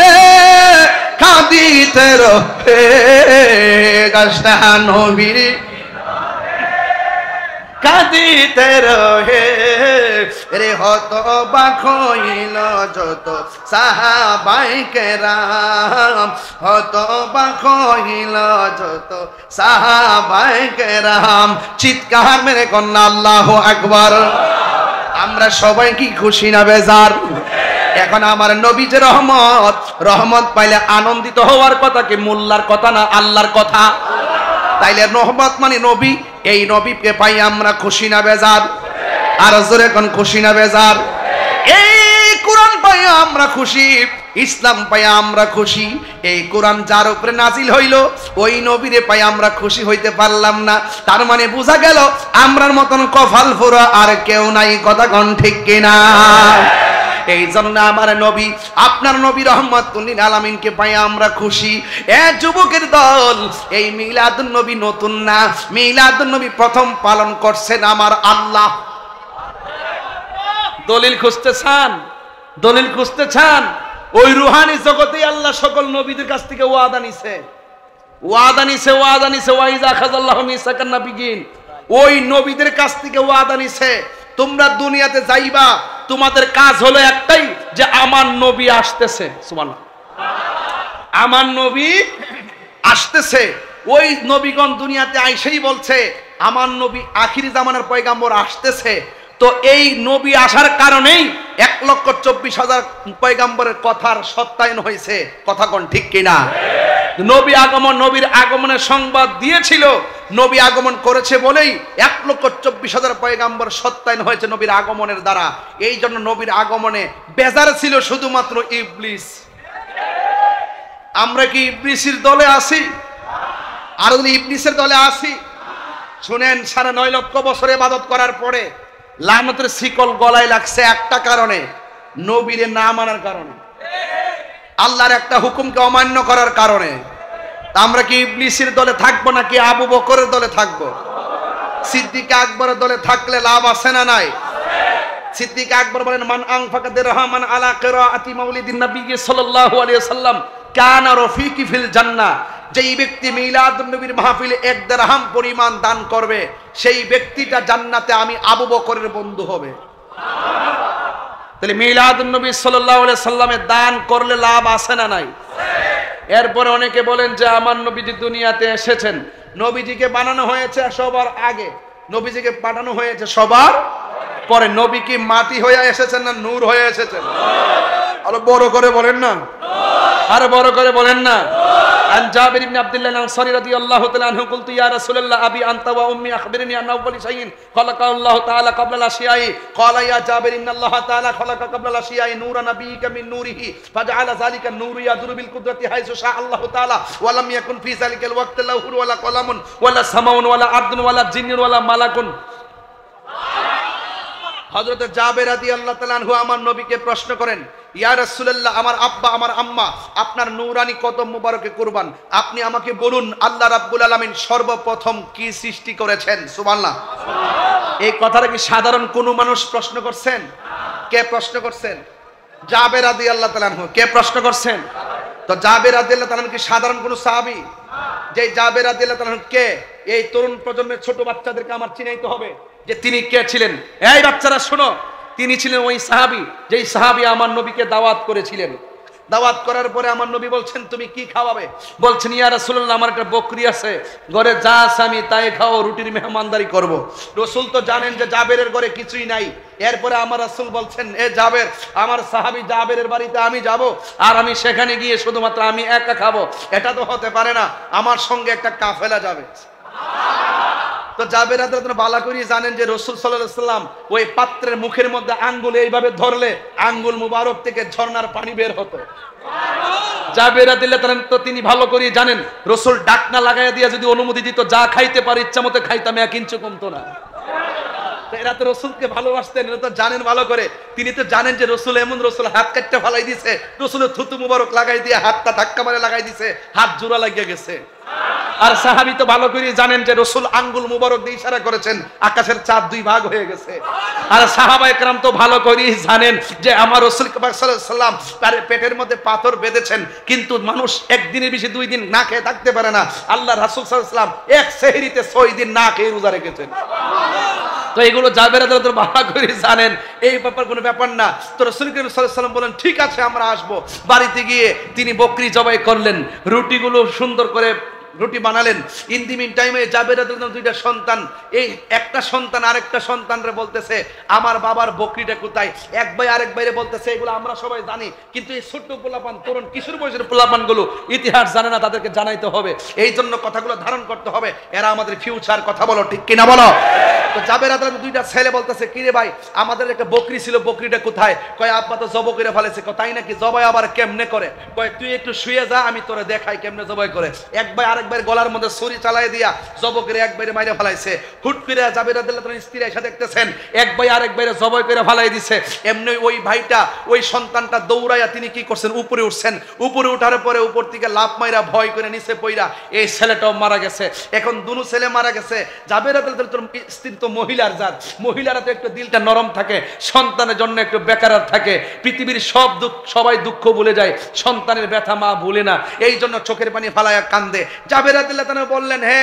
কাঁদিতে রহে, গাছটা নবীর কাঁদিতে রহে রে। হতবাক হইল যত সাহাবায়ে কেরাম, হতবাক হইল যত সাহাবায়ে কেরাম। চিৎকার মেরে কন্যা আল্লাহু আকবার। আমরা সবাই কি খুশি না বেজার? এখন আমার নবী যে রহমত, রহমত পাইলে আনন্দিত হওয়ার কথা কি মোল্লার কথা না আল্লাহর কথা? তাইলে রহমত মানে নবী, এই নবীকে পাই আমরা খুশি না বেজার? আর জোরে কোন খুশি না বেজার? এই কোরআন পাই আমরা খুশি, ইসলাম পাই আমরা খুশি। এই কোরআন যার উপরে নাজিল হইল ওই নবীরে পাই আমরা খুশি হইতে পারলাম না। তার মানে বোঝা গেল আমরার মতন কপাল পোড়া আর কেউ নাই। কথা কোন ঠিক কিনা? এই জন্য আমার নবী, আপনার নবী রহমাতুল লিল আলামিনকে পাই আমরা খুশি। এ যুবকের দল, এই মিলাদুন নবী নতুন না, মিলাদুন নবী প্রথম পালন করছেন আমার আল্লাহ। দলিল খুঁজতে চান? দলিল খুঁজতে চান? ওই রুহানি জগতে আল্লাহ সকল নবীদের কাছ থেকে ওয়াদা নিছে, ওয়াদা নিছে, ওয়াদা নিছে। ওয়াইজা খাযাল্লাহু মিসাকান নাবিয়িন, ওই নবীদের কাছ থেকে ওয়াদা নিছে, তোমরা দুনিয়াতে যাইবা, তোমাদের কাজ হলো একটাই যে আমার নবী আসতেছে। সুবহানাল্লাহ, আমার নবী আসতেছে। ওই নবীগণ দুনিয়াতে আইসেই বলছে আমার নবী আখিরি জামানার পয়গাম্বর আসতেছে। তো এই নবী আসার কারণেই 1,24,000 পয়গাম্বরের কথার সত্যায়ন হয়েছে। কথা কোন ঠিক কিনা? নবী আগমন, নবীর আগমনের সংবাদ দিয়েছিল, নবী আগমন করেছে বলেই 1,24,000 পয়গাম্বর সত্যায়ন হয়েছে নবীর আগমনের দ্বারা। এই জন্য নবীর আগমনে বেজার ছিল শুধুমাত্র ইবলিস। আমরা কি ইবলিসের দলে আছি? আর যদি ইবলিসের দলে আছি, শুনেন, 9.5 লক্ষ বছর ইবাদত করার পরে লানতের শিকল গলায় লাগছে একটা কারণে, নবীরে না মানার কারণে, আল্লাহর একটা হুকুমকে অমান্য করার কারণে। আমরা কি ইবলিসের দলে থাকবো নাকি আবু বকরের দলে থাকবো? সিদ্দিক আকবরের দলে থাকলে লাভ আছে না নাই? সিদ্দিক আকবর বলেন, মান আনফাকা দিরহামান আলা কিরাআতি মাউলিদিন নবী সাল্লাল্লাহু আলাইহি ওয়াসাল্লাম কানা রফিকি ফিল জান্নাহ। যেই ব্যক্তি মিলাদুন নবীর মাহফিলে 1 দিরহাম পরিমাণ দান করবে, সেই ব্যক্তিটা জান্নাতে আমি আবু বকরের বন্ধু হবে। তাহলে মিলাদুন নবী সাল্লাল্লাহু আলাইহি সাল্লামে দান করলে লাভ আছে না নাই? এরপরে অনেকে বলেন যে আমার নবীজি দুনিয়াতে এসেছেন, নবীজিকে বানানো হয়েছে সবার আগে, নবীজিকে পাঠানো হয়েছে সবার পরে। নবী কি মাটি হয়ে এসেছেন না নূর হয়ে এসেছেন? আরো বড় করে বলেন না, আরো বড় করে বলেন না। عن جابر بن عبد الله الأنصاري رضي الله تعالى عنه قلت يا رسول الله أبي أنت وأمي أخبرني عن أول شيء خلق الله تعالى قبل الأشياء قال يا جابر إن الله تعالى خلق قبل الأشياء نور نبيك من نوره فجعل ذلك النور يدور بالقدرة حيث شاء الله تعالى ولم يكن في ذلك الوقت لوح ولا قلم ولا سماء ولا أرض ولا جن ولا ملك। হযরত জাবের রাদিয়াল্লাহু তাআলা আনহু আমার নবীকে প্রশ্ন করেন, ইয়া রাসূলুল্লাহ, আমার আব্বা আমার আম্মা আপনার নূরানি কদম মুবারকে কুরবান, আপনি আমাকে বলুন আল্লাহ রাব্বুল আলামিন সর্বপ্রথম কি সৃষ্টি করেছেন? সুবহানাল্লাহ। এই কথাটা কি সাধারণ কোনো মানুষ প্রশ্ন করছেন? কে প্রশ্ন করছেন? জাবের রাদিয়াল্লাহু তাআলা আনহু। কে প্রশ্ন করছেন? তো জাবের রাদিয়াল্লাহু তাআলা কি সাধারণ কোনো সাহাবী? যে জাবের রাদিয়াল্লাহু তাআলা কে? এই তরুণ প্রজন্মের ছোট বাচ্চাদেরকে আমার চিনাইতে হবে যে তিনি কে ছিলেন। এই বাচ্চারা শোনো, তিনি ছিলেন ওই সাহাবী যেই সাহাবী আমার নবীকে দাওয়াত করেছিলেন। দাওয়াত করার পরে আমার নবী বলছেন তুমি কি খাওয়াবে? বলছেন ইয়া রাসূলুল্লাহ, আমার একটা বকরি আছে, ঘরে যা আছে আমি তাই খাও, রুটির মেহমানদারি করব। রাসূল তো জানেন যে জাবেরের ঘরে কিছুই নাই। এরপরে আমার রাসূল বলছেন, এ জাবের, আমার সাহাবী জাবেরের বাড়িতে আমি যাব আর আমি সেখানে গিয়ে শুধুমাত্র আমি একা খাবো, এটা তো হতে পারে না, আমার সঙ্গে একটা কাফেলা যাবে। তো জাবের রাদিয়াল্লাহু তাআলা বালা করি জানেন যে রাসূল সাল্লাল্লাহু আলাইহি সাল্লাম ওই পাত্রের মুখের মধ্যে আঙ্গুল এইভাবে ধরলে আঙ্গুল মুবারক থেকে ঝর্ণার পানি বের হতো। জাবের রাদিয়াল্লাহু তাআলা তো তিনি ভালো করে জানেন রাসূল ডাকনা লাগাইয়া দিয়া যদি অনুমতি দিত যা খাইতে পারে ইচ্ছা মতো খাইতাম, 1 ইঞ্চি কমতো না। এরা তো রাসূলকে ভালোবাসতেন, এরা তো জানেন ভালো করে। তিনি তো জানেন যে রাসূল এমন, রাসূল হাত কাটতে ফালাই দিছে, রাসূলের থুতু মুবারক লাগাই দিয়ে হাতটা ধাক্কা মারে লাগাই দিছে, হাত জোড়া লাগিয়ে গেছে। আর সাহাবী তো ভালো করে জানেন যে রাসূল আঙ্গুল মুবারক দিয়ে ইশারা করেছেন, আকাশের চাঁদ 2 ভাগ হয়ে গেছে। আর সাহাবায়ে কেরাম তো ভালো করে জানেন যে আমার রাসূল সাল্লাল্লাহু আলাইহি সাল্লাম তার পেটের মধ্যে পাথর বেঁধেছেন, কিন্তু মানুষ একদিনের বেশি 2 দিন না খেয়ে থাকতে পারে না। আল্লাহ রাসূল সাল্লাল্লাহু আলাইহি সাল্লাম এক সেহরিতে 6 দিন না খেয়ে রোজা রেখেছেন। তো এগুলো জাবের রাদিয়াল্লাহু তাআলা ভালো করে জানেন, এই ব্যাপার কোনো ব্যাপার না। তো রাসূল করিম সাল্লাল্লাহু আলাইহি সাল্লাম বলেন ঠিক আছে আমরা আসবো। বাড়িতে গিয়ে তিনি বকরি জবাই করলেন, রুটিগুলো সুন্দর করে রুটি বানালেন। ইন দি মিন টাইমে জাবের রাদিয়াল্লাহু দুইটা সন্তান, এই একটা সন্তান আরেকটা সন্তানরে বলতেছে আমার বাবার বকরিটা কোথায়। এক ভাই আরেক ভাইরে বলতেছে এগুলো আমরা সবাই জানি, কিন্তু এই ছোট্ট পোলাপান তরুণ কিশোর বয়সের পোলাপানগুলো ইতিহাস জানে না, তাদেরকে জানাইতে হবে। এই জন্য কথাগুলো ধারণ করতে হবে, এরা আমাদের ফিউচার। কথা বলো ঠিক কিনা বলো। তো জাবের রাদিয়াল্লাহু দুইটা ছেলে বলতেছে কিরে ভাই আমাদের একটা বকরি ছিল, বকরিটা কোথায়? কয় আব্বা তো জব করে ফেলেছে। তাই নাকি? জবাই আবার কেমনে করে? কয় তুই একটু শুয়ে যা, আমি তোরে দেখাই কেমনে জবাই করে। এক ভাই আরেক ভাইয়ের গলার মধ্যে ছুরি চালাই দিয়া জব করে এক ভাইরে মাইরে ফেলাইছে। হুট করে জাবের রাদিয়াল্লাহু তাআলার স্ত্রী এসে দেখতেছেন এক ভাই আরেক ভাইরে জবাই করে ফেলাই দিছে। এমনি ওই ভাইটা ওই সন্তানটা দৌড়াইয়া তিনি কি করছেন উপরে উঠছেন। উপরে উঠার পরে উপর থেকে লাফ মাইরা ভয় করে নিচে পইরা এই ছেলেটাও মারা গেছে। এখন দুনো ছেলে মারা গেছে। জাবের রাদিয়াল্লাহু তাআলার স্ত্রী তো মহিলার জাত, মহিলারা তো একটু দিলটা নরম থাকে, সন্তানের জন্য একটু বেকারার থাকে। পৃথিবীর সব দুঃখ সবাই দুঃখ ভুলে যায়, সন্তানের ব্যথা মা ভুলে না। এই জন্য চোখের পানি ফালায়া কান্দে। জাবের রাদিয়াল্লাহু তাআলা বললেন হে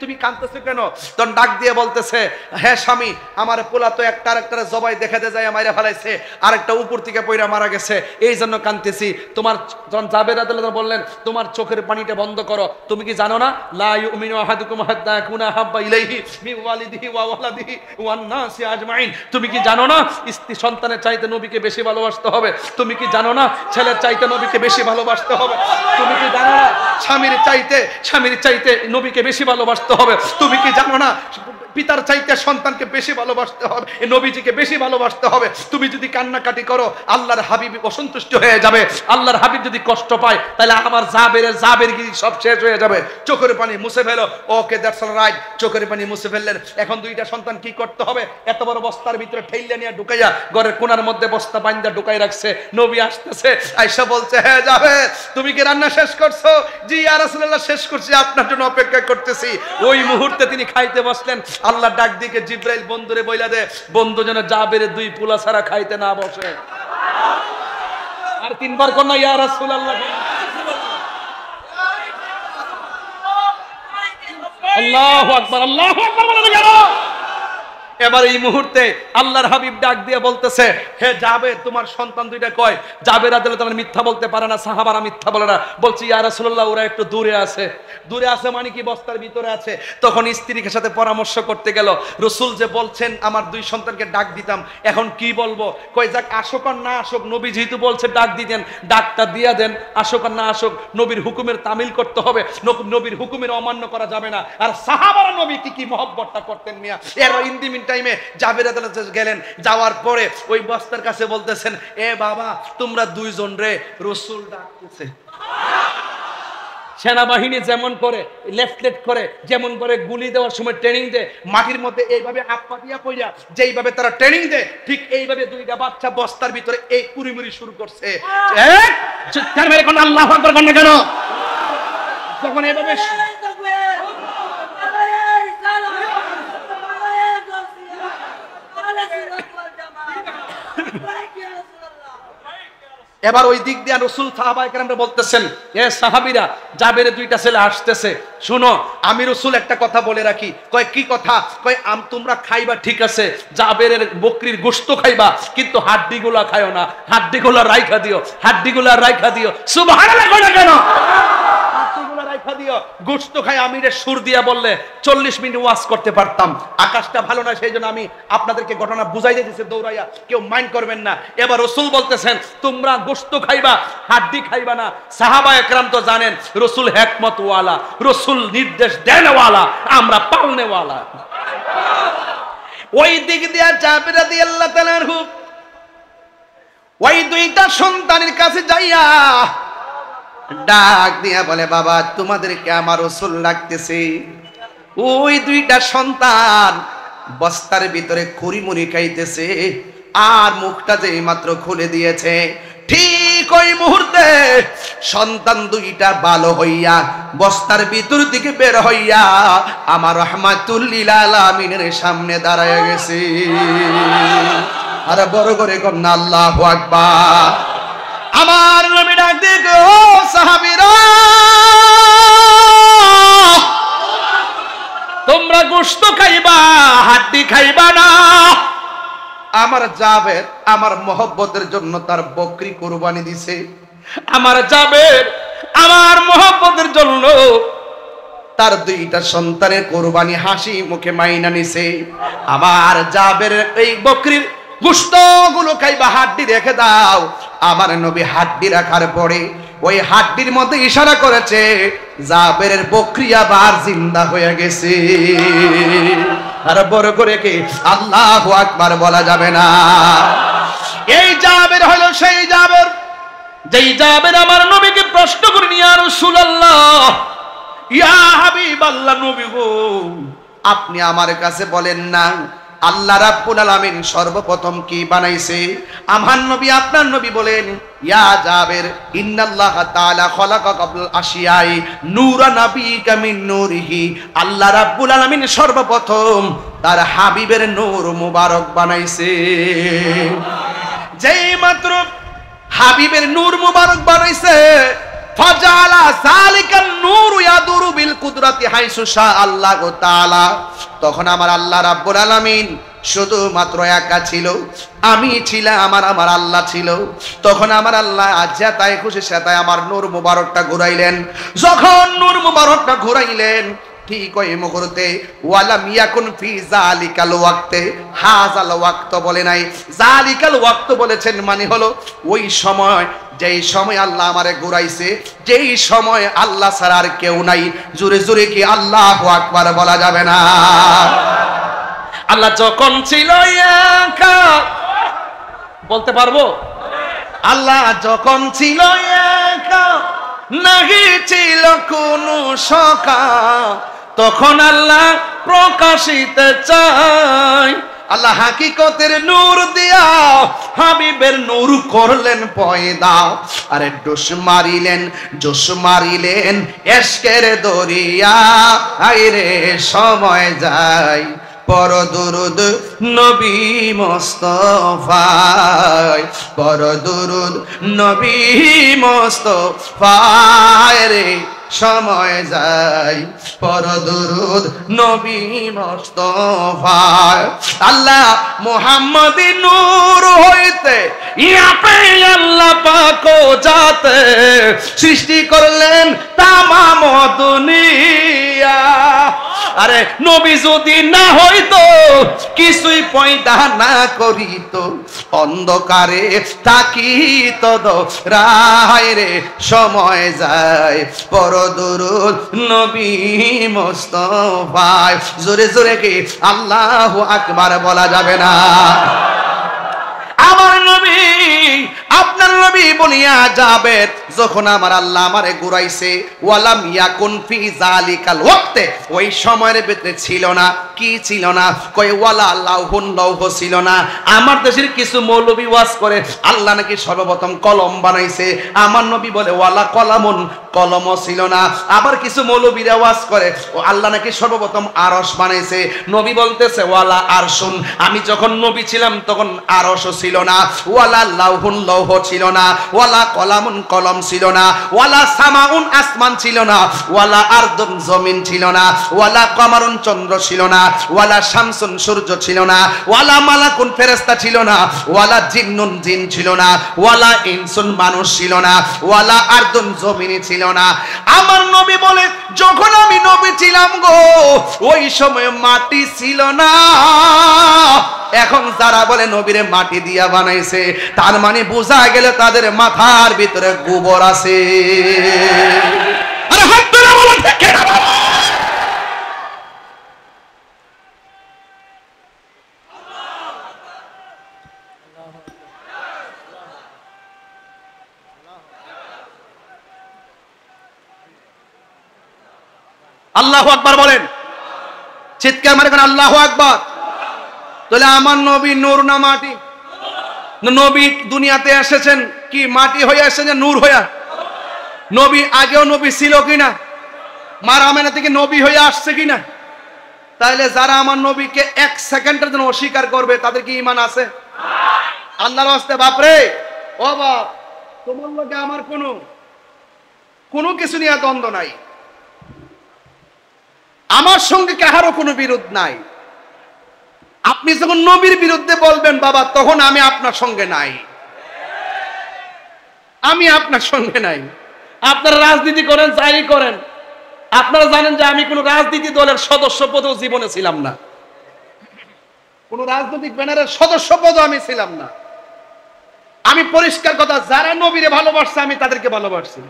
তুমি কাঁদতেছো কেন? তখন ডাক দিয়ে বলতেছে হ্যাঁ স্বামী আমার পোলা তো একটা আরেকটারে জবাই দেখাতে যায় মাইরা ফেলাইছে, আরেকটা উপর থেকে পইরা মারা গেছে, এই জন্য কাঁদতেছি। তোমার যখন জাবের রাদিয়াল্লাহু তাআলা বললেন তোমার চোখের পানিটা বন্ধ করো, তুমি কি জানো না লা ইউমিনু আহাদুকুম হাত্তা ইয়াকুনা হাব্বা ইলাইহি মিন ওয়ালিদিহি ওয়া ওয়ালাদিহি ওয়ান নাসি আজমাইন। তুমি কি জানো না স্ত্রী সন্তানের চাইতে নবীকে বেশি ভালোবাসতে হবে? তুমি কি জানো না ছেলের চাইতে নবীকে বেশি ভালোবাসতে হবে? তুমি কি জানো না স্বামীর চাইতে নবীকে বেশি ভালোবাসতে হবে? তুমি কি জানো না পিতার চাইতে সন্তানকে বেশি ভালোবাসতে হবে, নবীজিকে বেশি ভালোবাসতে হবে? তুমি যদি কান্নাকাটি করো আল্লাহর হাবিব অসন্তুষ্ট হয়ে যাবে। আল্লাহর হাবিব যদি কষ্ট পায় তাহলে আমার জাবেরগিরি সব শেষ হয়ে যাবে। চোখের পানি মুছে ফেলো। Okay that's all right. চোখের পানি মুছে ফেললেন। এখন দুইটা সন্তান কি করতে হবে? এত বড় বস্তার ভিতরে ঠেইলা নিয়ে ঢুকাইয়া ঘরের কোণার মধ্যে বস্তা বাইন্দা ঢুকাই রাখছে। নবী আসতেছে, আয়েশা বলছে হ্যাঁ যাবে তুমি কি রান্না শেষ করছো? জি ইয়া রাসূলুল্লাহ শেষ করছি, আপনার জন্য অপেক্ষা করতেছি। ওই মুহূর্তে তিনি খাইতে বসলেন। আল্লাহ ডাক দিকে জিব্রাইল বন্ধুরে বইলা দে বন্ধু যেন জাবের দুই পোলা ছাড়া খাইতে না বসে। আর তিনবার কোন ইয়া রাসূলুল্লাহ। আল্লাহু আকবার, আল্লাহু আকবার বলে গেল। এবার এই মুহূর্তে আল্লাহর হাবিব ডাক দিয়ে বলতেছে হে জাবের তোমার সন্তান দুইটা কয়? জাবের রাদিয়াল্লাহু তাআলা মিথ্যা বলতে পারে না, সাহাবারা মিথ্যা বলে না। বলছি ইয়া রাসূলুল্লাহ ওরা একটু দূরে আছে। দূরে আছে মানে কি বস্তার ভিতরে আছে। তখন স্ত্রীর সাথে পরামর্শ করতে গেল। রাসূল যে বলছেন আমার দুই সন্তানকে ডাক দিতাম, এখন কি বলবো? কয় যাক আসুক আর না আসুক, নবী যেহেতু বলছে ডাক দিতেন ডাকটা দিয়া দেন। আসুক আর না আসুক নবীর হুকুমের তামিল করতে হবে, নবীর হুকুমের অমান্য করা যাবে না। আর সাহাবারা নবী কি মহব্বতটা করতেন মিয়া। এর ইন্দিমিন টাইমে জাবের রাদিয়াল্লাহু তাআলা গেলেন। যাওয়ার পরে ওই বস্তার কাছে বলতেছেন এ বাবা তোমরা দুইজন রে রাসূল ডাকতেছে। সেনাবাহিনী যেমন করে লেফট করে, যেমন করে গুলি দেওয়ার সময় ট্রেনিং দেয়, মাটির মধ্যে এইভাবে আপা দিয়া পইরা যেইভাবে তারা ট্রেনিং দেয় ঠিক এইভাবে দুইটা বাচ্চা বস্তার ভিতরে এই কুড়িমুড়ি শুরু করছে। তার মানে কোন আল্লাহু আকবার কোন কেন? যখন এইভাবে এবার ওই দিক দিয়ে রাসূল সাহাবায়ে কেরামরা বলতেছেন এ সাহাবীরা জাবেরের দুইটা ছেলে আসতেছে, শুনো আমি রাসূল একটা কথা বলে রাখি। কয় কি কথা? কয় তোমরা খাইবা ঠিক আছে, জাবেরের বকরির গোশত খাইবা কিন্তু হাড্ডিগুলা খায়ো না, হাড্ডিগুলা রাইখা দিও, হাড্ডিগুলা রাইখা দিও। সুবহানাল্লাহ কয় না কেন? গোশত খাই আমিরের সুর দিয়া বললে 40 মিনিট ওয়াজ করতে পারতাম। আকাশটা ভালো না সেই জন্য আমি আপনাদেরকে ঘটনা বুঝাই দিতেছি দৌড়াইয়া, কেউ মাইন্ড করবেন না। এবার রাসূল বলতেছেন তোমরা গোশত খাইবা হাড্ডি খাইবা না। সাহাবায়ে কেরাম তো জানেন রাসূল হিকমত ওয়ালা, রাসূল নির্দেশ দেনওয়ালা, আমরা পালনেওয়ালা। ওই দিক দিয়া জাবের রাদিয়াল্লাহু তাআলা ওই দুইটা সন্তানের কাছে যাইয়া ডাক দিয়া বলে বাবা তোমাদেরকে আমার রাসূল ডাকতেছে। ওই দুইটা সন্তান বস্তার ভিতরে কুড়িমুড়ি খাইতেছে আর মুখটা যেই মাত্র খুলে দিয়েছে ঠিক ওই মুহূর্তে সন্তান দুইটা ভালো হইয়া বস্তার ভিতর থেকে বের হইয়া আমার রাহমাতুল লিল আলামিনের সামনে দাঁড়ায় গেছে। আর বড় করে কন্যা আল্লাহু আকবার। আমার নবী ডাক দিয়ে গো সাহাবীরা তোমরা গোশত খাইবা হাড্ডি খাইবা না। আমার জাবের আমার মহব্বতের জন্য তার বকরি কুরবানি দিছে। আমার জাবের আমার মহব্বতের জন্য তার দুইটা সন্তানের কোরবানি হাসি মুখে মাইনা নিছে। আমার জাবের এই বকরির গোশতগুলো খাইবা, হাড্ডি রেখে দাও। আমার নবী হাড্ডি রাখার পরে ওই হাড্ডির মধ্যে ইশারা করেছে জাবেরের বকরি আবার জিন্দা হয়ে গেছে। আর বড় করে কি আল্লাহু আকবার বলা যাবে না? এই জাবের হলো সেই জাবের যেই জাবের আমার নবীকে প্রশ্ন করেন, ইয়া রাসূলুল্লাহ, ইয়া হাবিবাল্লাহ, নবী গো আপনি আমার কাছে বলেন না আল্লাহ রাব্বুল আলামিন সর্বপ্রথম কি বানাইছে? আমার নবী আপনার নবী বলেন, ইয়া জাবের ইন্নাল্লাহ তাআলা খালাকা ক্বাবলাল আশিয়াই নূরা নাবিকা মিন নূরিহি। আল্লাহ রাব্বুল আলামিন সর্বপ্রথম তার হাবিবের নূর মুবারক বানাইছে। যেই মাত্র হাবিবের নূর মুবারক বানাইছে, ফাজালা যালিকান নূর ইয়াদুরু বিল কুদরাতি হাইসু শা আল্লাহু তাআলা। তখন আমার আল্লাহ রাব্বুল আলামিন শুধুমাত্র একা ছিল, আমি ছিলাম, আমার আল্লাহ ছিল। তখন আমার আল্লাহ যেতায় খুশি সেতায় আমার নূর মুবারকটা ঘুরাইলেন। যখন নূর মুবারকটা ঘুরাইলেন, ঠিক ওই মুহূর্তে ওয়ালাম ইয়াকুন ফি যালিকাল ওয়াক্তে, হাযাল ওয়াক্ত বলে নাই, যালিকাল ওয়াক্ত বলেছেন, মানে হলো ওই সময়, যেই সময় আল্লাহ আমারে ঘুরাইছে, যেই সময় আল্লাহ ছাড়া আর কেউ নাই। জোরে জোরে কি আল্লাহু আকবার বলা যাবে না? আল্লাহ যখন ছিল একা, বলতে পারবো? আল্লাহ যখন ছিল একা, নাহি ছিল কোনো সখা, তখন আল্লাহ প্রকাশিতে চায়। আল্লাহ হাকিকতের নূর দিয়া হাবিবের নূর করলেন পয়দা। আরে ডোস মারিলেন, জোশ মারিলেন এশকের দরিয়া। আইরে সময় যায় পর দুরুদ নবী মুস্তাফায়, পর দুরুদ নবী মুস্তাফায় রে সময় যায় পর দুরুদ নবী মুস্তাফায়। আল্লাহ মুহাম্মদি নূর হইতে ইয়াপে আল্লাহ পাক জাতে সৃষ্টি করলেন তামাম দুনিয়া। আরে নবী যদি না হইতো, কিছুই পয়দা না করিত, অন্ধকারে থাকিত রায় রে সময় যায় পর দুরুদ নবী মুস্তাফায়। জোরে জোরে কি আল্লাহু আকবার বলা যাবে না? আমার নবী, আপনার নবী বলিয়া যাবে, যখন আমার আল্লাহ আমারে ঘুরাইছে, ওয়ালাম ইয়াকুন ফি যালিকাল ওয়াক্তে, ওই সময়ের ভিতরে ছিল না, কি ছিল না? কই ওয়ালা লাউহুন, লৌহ ছিল না। আমার দেশের কিছু মৌলবী ওয়াজ করে আল্লাহ নাকি সর্বপ্রথম কলম বানাইছে। আমার নবী বলে ওয়ালা কলামুন, কলমও ছিল না। আবার কিছু মৌলবীরা ওয়াজ করে ও আল্লাহ নাকি সর্বপ্রথম আরশ বানাইছে। নবী বলতেছে ওয়ালা আরশুন, আমি যখন নবী ছিলাম তখন আরশও ছিল না, ওয়ালা লাউহুন, লৌহ ছিল না, ওয়ালা কলামুন, কলম ছিল না, ওয়ালা সামাউন, আসমান ছিল না, ওয়ালা আরদুন, জমিন ছিল না, ওয়ালা কমারুন, চন্দ্র ছিল না, ওয়ালা শামসুন, সূর্য ছিল না, ওয়ালা মালাকুন, ফেরেশতা ছিল না, ওয়ালা জিন্নুন, জিন ছিল না, ওয়ালা ইনসুন, মানুষ ছিল না, ওয়ালা আরদুন, জমিন ছিল না। আমার নবী বলে যখন আমি নবী ছিলাম গো, ওই সময় মাটি ছিল না। এখন যারা বলে নবীরে মাটি দিয়া বানাইছে, তার মানে বোঝা গেল তাদের মাথার ভিতরে গোবর আছে। আরে হাত ধরে বলো ঠিক না? আল্লাহু আকবার বলেন, চিৎকার মারে কোন আল্লাহু আকবার। তাহলে আমার নবী নূর না মাটি? নবী দুনিয়াতে এসেছেন কি মাটি হয়ে এসেছেন, নূর হইয়া? নবী আগেও নবী ছিল কিনা? মার আমেনা থেকে নবী হয়ে আসছে কিনা? তাহলে যারা আমার নবীকে এক সেকেন্ডের জন্য অস্বীকার করবে, তাদের কি ঈমান আছে? আল্লাহর রাস্তে বাপরে, ও বাপ, তোমার লোকে আমার কোনো কিছু নিয়ে দ্বন্দ্ব নাই, আমার সঙ্গে কাহারও কোনো বিরোধ নাই। আপনি যখন নবীর বিরুদ্ধে বলবেন বাবা, তখন আমি আপনার সঙ্গে নাই, আমি আপনার সঙ্গে নাই। আপনারা রাজনীতি করেন, যাই করেন, আপনারা জানেন যে আমি কোন রাজনীতি দলের সদস্য পদেও জীবনে ছিলাম না, কোন রাজনৈতিক ব্যানারের সদস্য পদও আমি ছিলাম না। আমি পরিষ্কার কথা, যারা নবীরে ভালোবাসছে আমি তাদেরকে ভালোবাসছি।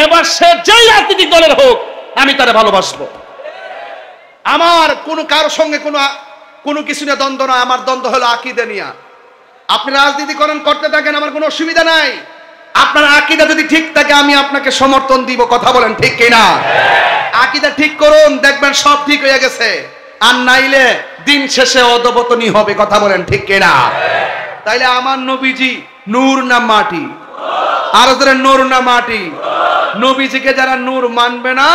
এবার সে যেই রাজনৈতিক দলের হোক আমি তারে ভালোবাসবো। আমার কোনো কারোর সঙ্গে কোনো কিছু নিয়ে দ্বন্দ্ব নয়, আমার দ্বন্দ্ব হলো আকীদা নিয়ে। আপনি রাজনীতি করতে থাকেন, আমার কোনো অসুবিধা নাই। আপনার আকীদা যদি ঠিক থাকে আমি আপনাকে সমর্থন দিব। কথা বলেন ঠিক কিনা? আকীদা ঠিক করুন, দেখবেন সব ঠিক হয়ে গেছে। আর নাইলে দিন শেষে অধপতনই হবে। কথা বলেন ঠিক কিনা? তাইলে আমার নবীজি নূর না মাটি? আর যারা নূর না মাটি, নবীজিকে যারা নূর মানবে না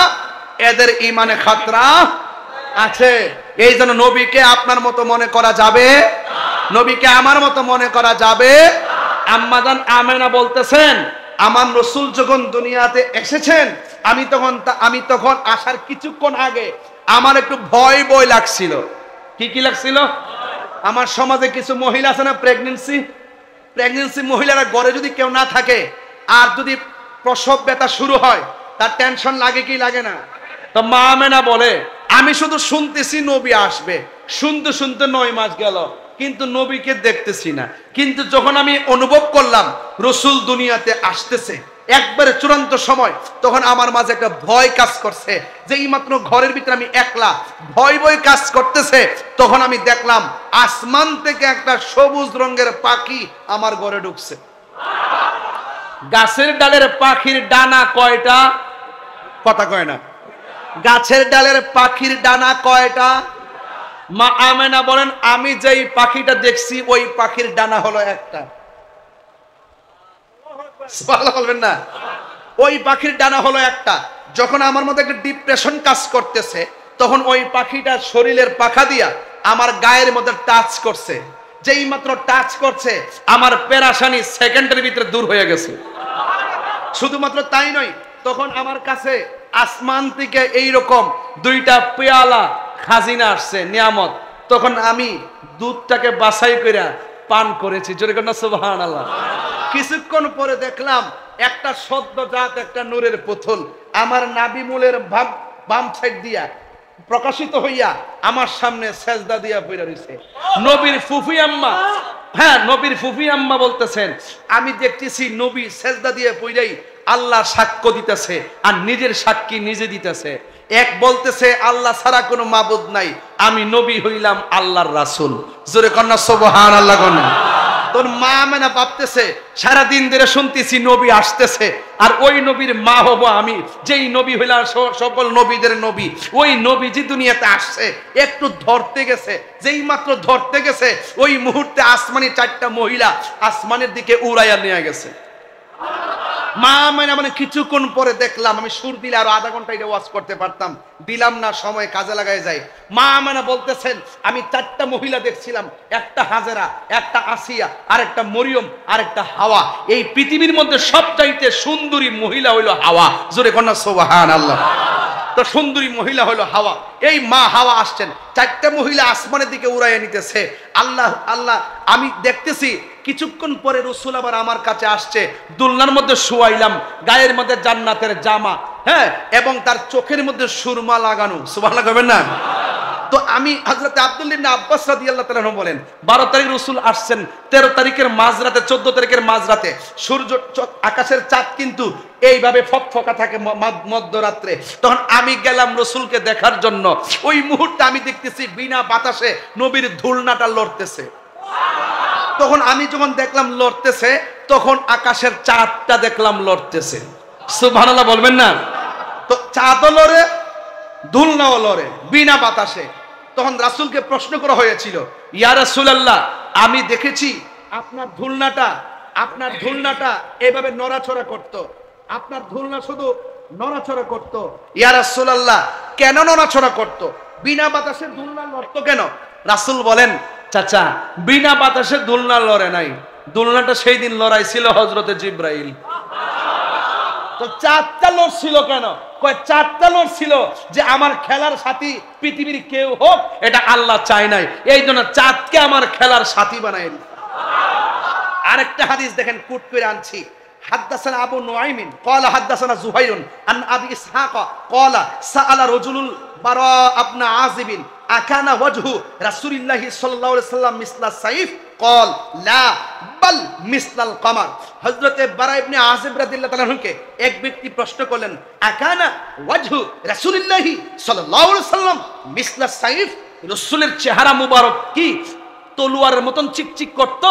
এদের ঈমানে খাতরা আছে। এই জন্য নবীকে আপনার মতো মনে করা যাবে, নবীকে আমার মতো মনে করা যাবে। আম্মাজান আমেনা বলতেছেন, আমার রাসূল যখন দুনিয়াতে এসেছেন আমি তখন আসার কিছুক্ষণ আগে আমার একটু ভয় লাগছিল। কি লাগছিল? আমার সমাজে কিছু মহিলা আছে না, প্রেগন্যান্সি মহিলারা ঘরে যদি কেউ না থাকে আর যদি প্রসব ব্যথা শুরু হয় তার টেনশন লাগে কি লাগে না? তো মা আমেনা বলে, আমি শুধু শুনতেছি নবী আসবে, শুনতে শুনতে 9 মাস গেল কিন্তু নবীকে দেখতেছি না। কিন্তু যখন আমি অনুভব করলাম রাসূল দুনিয়াতে আসতেছে একবারে চূড়ান্ত সময়, তখন আমার মাঝে একটা ভয় কাজ করছে যে এই মাত্র ঘরের ভিতরে আমি একলা, ভয় কাজ করতেছে। তখন আমি দেখলাম আসমান থেকে একটা সবুজ রঙের পাখি আমার ঘরে ঢুকছে। গাছের ডালের পাখির ডানা কয়টা? কথা কয় না। গাছের ডালের পাখির ডানা কয়টা? মা আমেনা বলেন, আমি যেই পাখিটা দেখছি ওই পাখির ডানা হলো একটা। সুবহানাল্লাহ বলবেন না? ওই পাখির ডানা হলো একটা। যখন আমার মধ্যে একটা ডিপ্রেশন কাজ করতেছে তখন ওই পাখিটা শরীরের পাখা দিয়া আমার গায়ের মধ্যে টাচ করছে। যেই মাত্র টাচ করছে আমার পেরেশানি সেকেন্ডের ভিতরে দূর হয়ে গেছে। শুধুমাত্র তাই নয়, তখন আমার কাছে আসমান থেকে এইরকম 2টা পেয়ালা খাজিনা আসছে, নিয়ামত। তখন আমি দুধটাকে বাছাই করে পান করেছি। জোরে কর না সুবহানাল্লাহ। কিছুক্ষণ পরে দেখলাম একটা সদ্যজাত একটা নূরের পুতুল আমার নাভি মূলের বাম সাইড দিয়া প্রকাশিত হইয়া আমার সামনে সেজদা দিয়া পড়ে রইছে। নবীর ফুফি আম্মা, নবীর ফুফি আম্মা বলতেছেন, আমি দেখতেছি নবী সেজদা দিয়ে পড়েই আল্লাহ সাক্ষ্য দিতেছে আর নিজের সাক্ষী নিজে দিতেছে। এক বলতেছে আল্লাহ ছাড়া কোনো মাবুদ নাই, আমি নবী হইলাম আল্লাহর রাসূল। জোরে কর না সুবহানাল্লাহ। তোর মা আমেনা ভাবতেছে সারাদিন ধরে শুনতেছি নবী আসতেছে আর ওই নবীর মা হব আমি, যেই নবী হইলাম সকল নবীদের নবী। ওই নবীজি দুনিয়াতে আসছে, একটু ধরতে গেছে, যেই মাত্র ধরতে গেছে ওই মুহূর্তে আসমানি 4টা মহিলা আসমানের দিকে উড়াইয়া নিয়ে গেছে। মা আমেনা মানে কিছুক্ষণ পরে দেখলাম, আমি সুর দিলে আরো আধা ঘন্টা এটা ওয়াজ করতে পারতাম, দিলাম না, সময় কাজে লাগাই যায়। মা আমেনা বলতেছেন আমি 4টা মহিলা দেখছিলাম, একটা হাজেরা, একটা আসিয়া, আর একটা মরিয়ম, আর একটা হাওয়া। এই পৃথিবীর মধ্যে সবচাইতে সুন্দরী মহিলা হইল হাওয়া। জোরে কন্যা সুবহানাল্লাহ। তো সুন্দরী মহিলা হলো হাওয়া। এই মা হাওয়া আসছেন, 4টা মহিলা আসমানের দিকে উড়াইয়া নিতেছে। আল্লাহ আল্লাহ আমি দেখতেছি। কিছুক্ষণ পরে রাসূল আবার আমার কাছে আসছে, দুলনার মধ্যে শুয়াইলাম, গায়ের মধ্যে জান্নাতের জামা, এবং তার চোখের মধ্যে সুরমা লাগানো। সুবহানাল্লাহ কইবেন না? তো আমি হযরত আব্দুল্লাহ ইবনে আব্বাস রাদিয়াল্লাহু তাআলা বলেন 12 তারিখ রাসূল আসছেন, 13 তারিখের মাঝরাতে, 14 তারিখের মাঝরাতে সূর্য আকাশের চাঁদ কিন্তু এইভাবে ফকফকা থাকে মধ্যরাত্রে। তখন আমি গেলাম রাসূলকে দেখার জন্য। ওই মুহূর্তে আমি দেখতেছি বিনা বাতাসে নবীর ধুলনাটা লড়তেছে। তখন আমি যখন দেখলাম লড়তেছে তখন আকাশের চাঁদটা দেখলাম লড়তেছে। সুবহানাল্লাহ বলবেন না? তো চাঁদও লড়ে, ধুলনাও লড়ে বিনা বাতাসে। তখন রাসূলকে প্রশ্ন করা হয়েছিল, ইয়া রাসূলুল্লাহ আমি দেখেছি আপনার ধুলনাটা এভাবে নড়াচড়া করত, আপনার ধুলনা শুধু নড়াচড়া করত। ইয়া রাসূলুল্লাহ কেন নড়াচড়া করত? বিনা বাতাসে ধুলনা লড়তো কেন? রাসূল বলেন, চাচা বিনা বাতাসে দুলনা লড়ে নাই, দুলনাটা সেই দিন লড়াইছিল হযরতে জিবরাইল। তো 4টা লড়ছিল কেন? কয় 4টা লড়ছিল যে আমার খেলার সাথী পৃথিবীর কেউ হোক এটা আল্লাহ চায় নাই, এই জন্য চাঁদকে আমার খেলার সাথী বানাইল। আরেকটা হাদিস দেখেন, কুট করে আনছি। حدثنا أبو نعيم قال حدثنا زهير عن أبي إسحاق قال سأل رجل البراء بن عازب أكان وجه رسول الله صلى الله عليه وسلم مثل السيف قال لا بل مثل القمر। হযরতে বারা ইবনে আযিব রাদিয়াল্লাহু তাআলা কে এক ব্যক্তি প্রশ্ন করলেন, আকানা ওয়াজহু রাসূলুল্লাহি সাল্লাল্লাহু আলাইহি ওয়াসাল্লাম মিসলা সাইফ, রাসূলের চেহারা মুবারক কি তলোয়ারের মতন চিকচিক করত?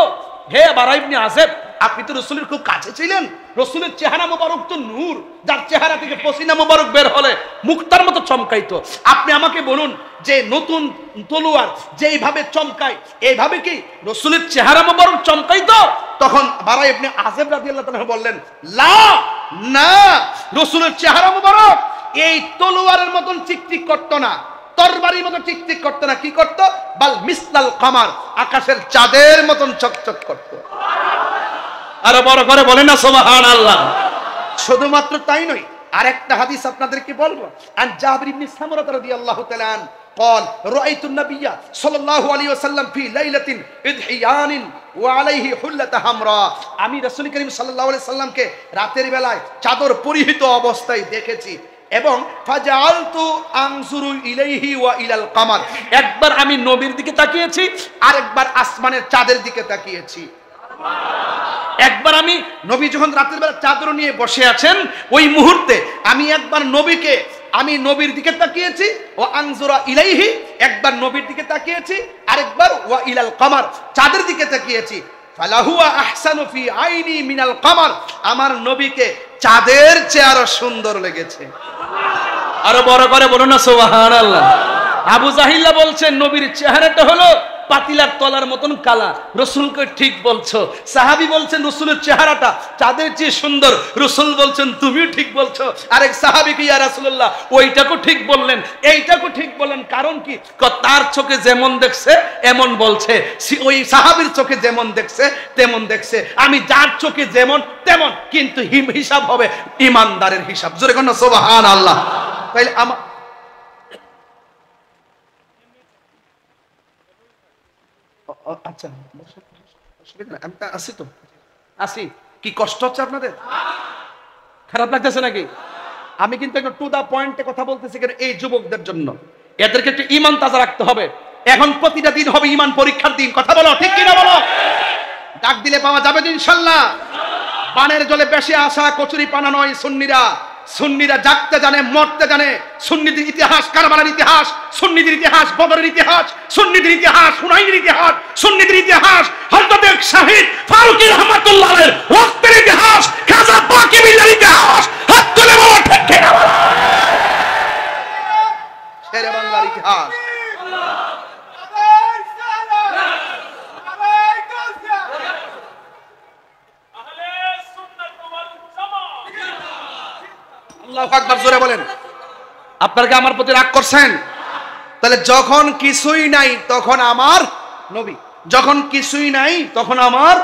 হে বারা ইবনে আযিব, আপনি তো রাসূলের খুব কাছে ছিলেন, রাসূলের চেহারা মুবারক তো নূর, যার চেহারা থেকে পসিনা মুবারক বের হলে মুক্তার মতো চমকাইতো। আপনি আমাকে বলুন যে নতুন তলোয়ার যেইভাবে চমকায় এইভাবে কি রাসূলের চেহারা মুবারক চমকাইতো? তখন বারা ইবনে আযিব রাদিয়াল্লাহু তাআলা বললেন, লা, না, রাসূলের চেহারা মুবারক এই তলোয়ারের মতন চিকচিক করত না, তরবারির মতো টিকটিক করতো না, কি করতো? বাল মিসলাল কামার, আকাশের চাঁদের মতন চকচক করতো। আরো বড় করে বলেন না সুবহানাল্লাহ। শুধুমাত্র তাই নয়, আরেকটা হাদিস আপনাদেরকে বলবো। আন জাবির ইবনে সামরা রাদিয়াল্লাহু তাআলা আন قال رأيت النبي صلى الله عليه وسلم في ليلة إضحيان وعليه حلة حمراء। আমি রাসূল করিম সাল্লাল্লাহু আলাইহি সাল্লামকে রাতের বেলায় চাদর পরিহিত অবস্থায় দেখেছি এবং ফাজালতু আনজুরু ইলাইহি ওয়া ইলাল কামার, একবার আমি নবীর দিকে তাকিয়েছি আর একবার আসমানের চাঁদের দিকে তাকিয়েছি। একবার আমি নবী যখন রাতের বেলা চাদর নিয়ে বসে আছেন ওই মুহূর্তে আমি একবার নবীর দিকে তাকিয়েছি, ও আনজুরা ইলাইহি, একবার নবীর দিকে তাকিয়েছি, আরেকবার ওয়া ইলাল কামার, চাঁদের দিকে তাকিয়েছি। ফালাহুয়া আহসানু ফি আইনি মিনাল কামার, আমার নবীকে চাঁদের চেয়ে আরো সুন্দর লেগেছে। আরো বড় করে বলুন না সুবহানাল্লাহ। আবু জাহিল্লা বলছেন নবীর চেহারাটা হলো পাতিলার তলার মতন কালা। রাসূলকে ঠিক বলছো। সাহাবী বলছেন রাসূলের চেহারাটা চাঁদের চেয়ে সুন্দর। রাসূল বলছেন তুমিও ঠিক বলছো। আরেক সাহাবী কি ইয়া রাসূলুল্লাহ ওইটাকে ঠিক বললেন, এইটাকে ঠিক বললেন, কারণ কি? তার চোখে যেমন দেখছে এমন বলছে, ওই সাহাবীর চোখে যেমন দেখছে তেমন দেখছে। আমি যার চোখে যেমন তেমন, কিন্তু হিসাব হবে ইমানদারের হিসাব। জোরে কোন সুবহানাল্লাহ। তাইলে আমার আচ্ছা আসি, কি কষ্ট হচ্ছে আপনাদের? খারাপ লাগতেছে নাকি? আমি কিন্তু একটু টু দা পয়েন্টে কথা বলতেছি, কেন এই যুবকদের জন্য। এদেরকে একটু ঈমান তাজা রাখতে হবে। এখন প্রতিটা দিন হবে ঈমান পরীক্ষার দিন। কথা বলো, ঠিক কিনা বলো? ডাক দিলে পাওয়া যাবে ইনশাআল্লাহ। পানের জলে বেশি আসা কচুরি পানা নয়। সুন্নিরা জাগতে জানে, মরতে জানে। সুন্নিদের ইতিহাস কারবালার ইতিহাস, সুন্নিদের ইতিহাস বদরের ইতিহাস, সুন্নিদের ইতিহাস হুনাইনের ইতিহাস, সুন্নিদের ইতিহাস হযরত শাহিদ ফারুকী রাহমাতুল্লাহ আলাইহির ওয়াক্তের ইতিহাস, খাজা বাকি বিল্লাহর ইতিহাস। হাত তুলে বলো ঠিক কিনা বলো? শেরে বাংলার ইতিহাস। আল্লাহু আকবার, জোরে বলেন। আপনারা কি আমার প্রতি রাগ করছেন? তাহলে যখন কিছুই নাই তখন আমার নবী, যখন কিছুই নাই তখন আমার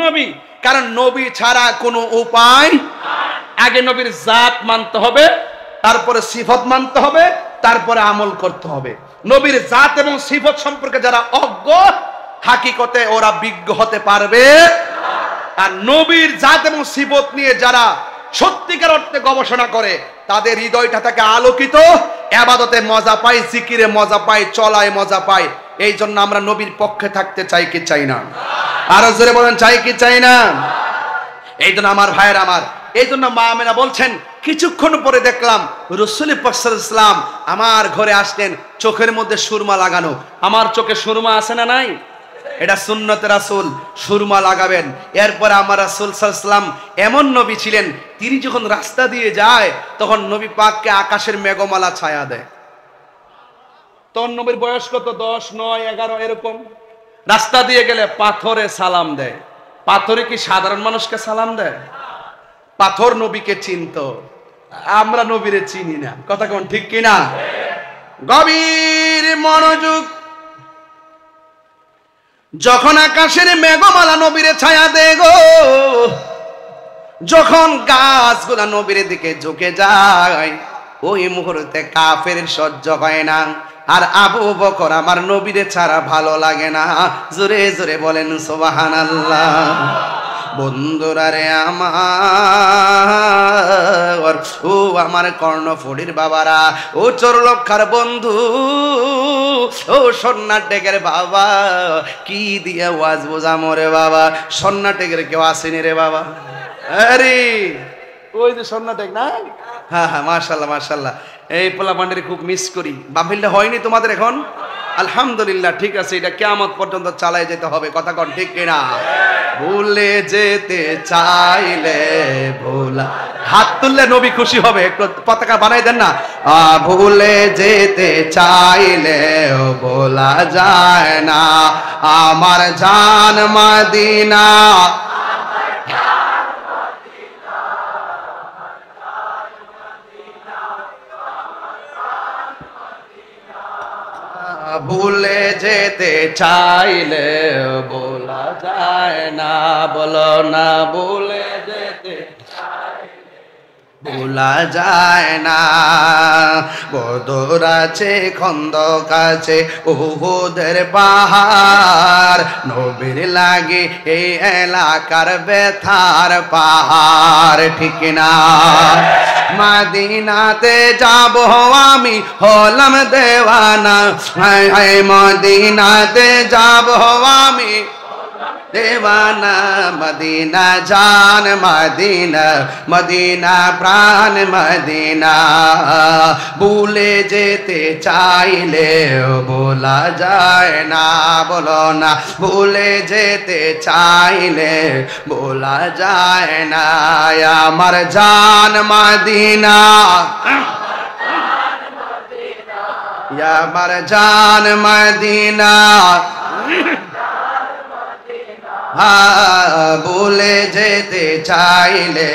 নবী। কারণ নবী ছাড়া কোনো উপায়। আগে নবীর জাত মানতে হবে, তারপরে সিফত মানতে হবে, তারপরে আমল করতে হবে। নবীর জাত এবং সিফত সম্পর্কে যারা অজ্ঞ, হাকিকতে ওরা বিজ্ঞ হতে পারবে। আর নবীর জাত এবং সিফত নিয়ে যারা সত্যিকার অর্থে গবেষণা করে তাদের হৃদয়টা থাকে আলোকিত, ইবাদতে মজা পায়, জিকিরে মজা পায়, চলায় মজা পায়। এই জন্য আমরা নবীর পক্ষে থাকতে চাই কি চাই না? আরো জোরে বলেন, চাই কি চাই না? এই জন্য আমার ভাইয়ের আমার, এই জন্য মা আমেনা বলছেন কিছুক্ষণ পরে দেখলাম রাসূল পাক সাল্লাল্লাহু আলাইহি ওয়াসাল্লাম আমার ঘরে আসলেন, চোখের মধ্যে সুরমা লাগানো। আমার চোখে সুরমা আছে না নাই? এটা সুন্নতে রাসূল, সুরমা লাগাবেন। এরপর আমার রাসূল সাল্লাল্লাহু আলাইহি ওয়াসাল্লাম এমন নবী ছিলেন, তিনি যখন রাস্তা দিয়ে যায় তখন নবী পাককে আকাশের মেঘমালা ছায়া দেয়। তখন নবীর বয়স কত? 10, 9, 11 এরকম। রাস্তা দিয়ে গেলে পাথরে সালাম দেয়। পাথরে কি সাধারণ মানুষকে সালাম দেয়? পাথর নবীকে চিনতো, আমরা নবীরে চিনি না। কথা কোন ঠিক কিনা? গভীর মনোযোগ। যখন আকাশের মেঘমালা নবীরে ছায়া দেয় গো, যখন গাছগুলা নবীর দিকে ঝুঁকে যায়, ওই মুহূর্তে কাফের সহ্য হয় না। আর আবু বকর আমার নবীরে ছাড়া ভালো লাগে না। জোরে জোরে বলেন সুবহানাল্লাহ। বন্ধুরা রে আমার, ও আমার কর্ণফুলীর বাবারা, ও চোরলক্ষার বন্ধু, ও সন্ন্যাটেকের বাবা, কি দিয়ে ওয়াজ বোঝামো রে বাবা। সন্ন্যাটেকের কেউ আসেনি রে বাবা। আরে ওই যে সন্ন্যাটেক না, হ্যাঁ হ্যাঁ, মাশাল্লাহ মাশাল্লাহ। এই পোলা পান্ডের খুব মিস করি। বাফিলটা হয়নি তোমাদের এখন? আলহামদুলিল্লাহ, ঠিক আছে, এটা কিয়ামত পর্যন্ত চালায় যেতে হবে, কথা কন ঠিক কিনা? ভুলে যেতে চাইলে ভোলা, হাত তুললে নবী খুশি হবে, একটু পতাকা বানাই দেন না। ভুলে যেতে চাইলে ভোলা যায় না আমার জান মদিনা। ভুলে যেতে চাইলে বলা যায় না, বলো না, ভুলে যেতে ভোলা যায় না। বদর আছে, খন্দক আছে, উহুদের পাহাড়, নবীর লাগে এই এলাকার ব্যথার পাহাড়, ঠিক না? মদিনাতে যাব আমি হলাম দেওয়ানা, মদিনাতে যাব আমি দেওয়ানা। মদিনা জান মদিনা, মদিনা প্রাণ মদিনা। ভুলে যেতে চাইলে বলা যায় না, বলো না, ভুলে যেতে চাইলে বলা যায় না আমার জান মদিনা, আমার জান মদিনা। ভুলে যেতে চাইলে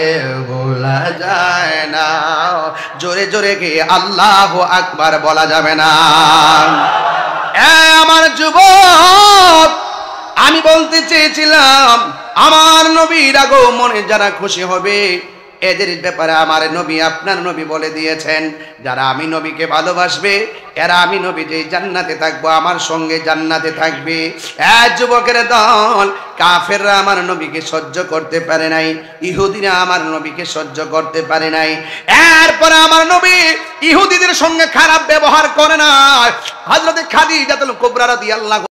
ভোলা যায় না। জোরে জোরে কি আল্লাহু আকবার বলা যাবে না? আমার যুবক, আমি বলতে চেয়েছিলাম আমার নবীর আগমনে যারা খুশি হবে, এদের ব্যাপারে আমার নবী আপনার নবী বলে দিয়েছেন, যারা আমি নবীকে ভালোবাসবে এরা আমি নবী যে জান্নাতে থাকবো, আমার সঙ্গে জান্নাতে থাকবে। যুবকের দল, কাফেররা আমার নবীকে সহ্য করতে পারে নাই, ইহুদিরা আমার নবীকে সহ্য করতে পারে নাই। এরপরে আমার নবী ইহুদিদের সঙ্গে খারাপ ব্যবহার করে না। হযরত খাদিজাতুল কুবরা রাদিয়াল্লাহু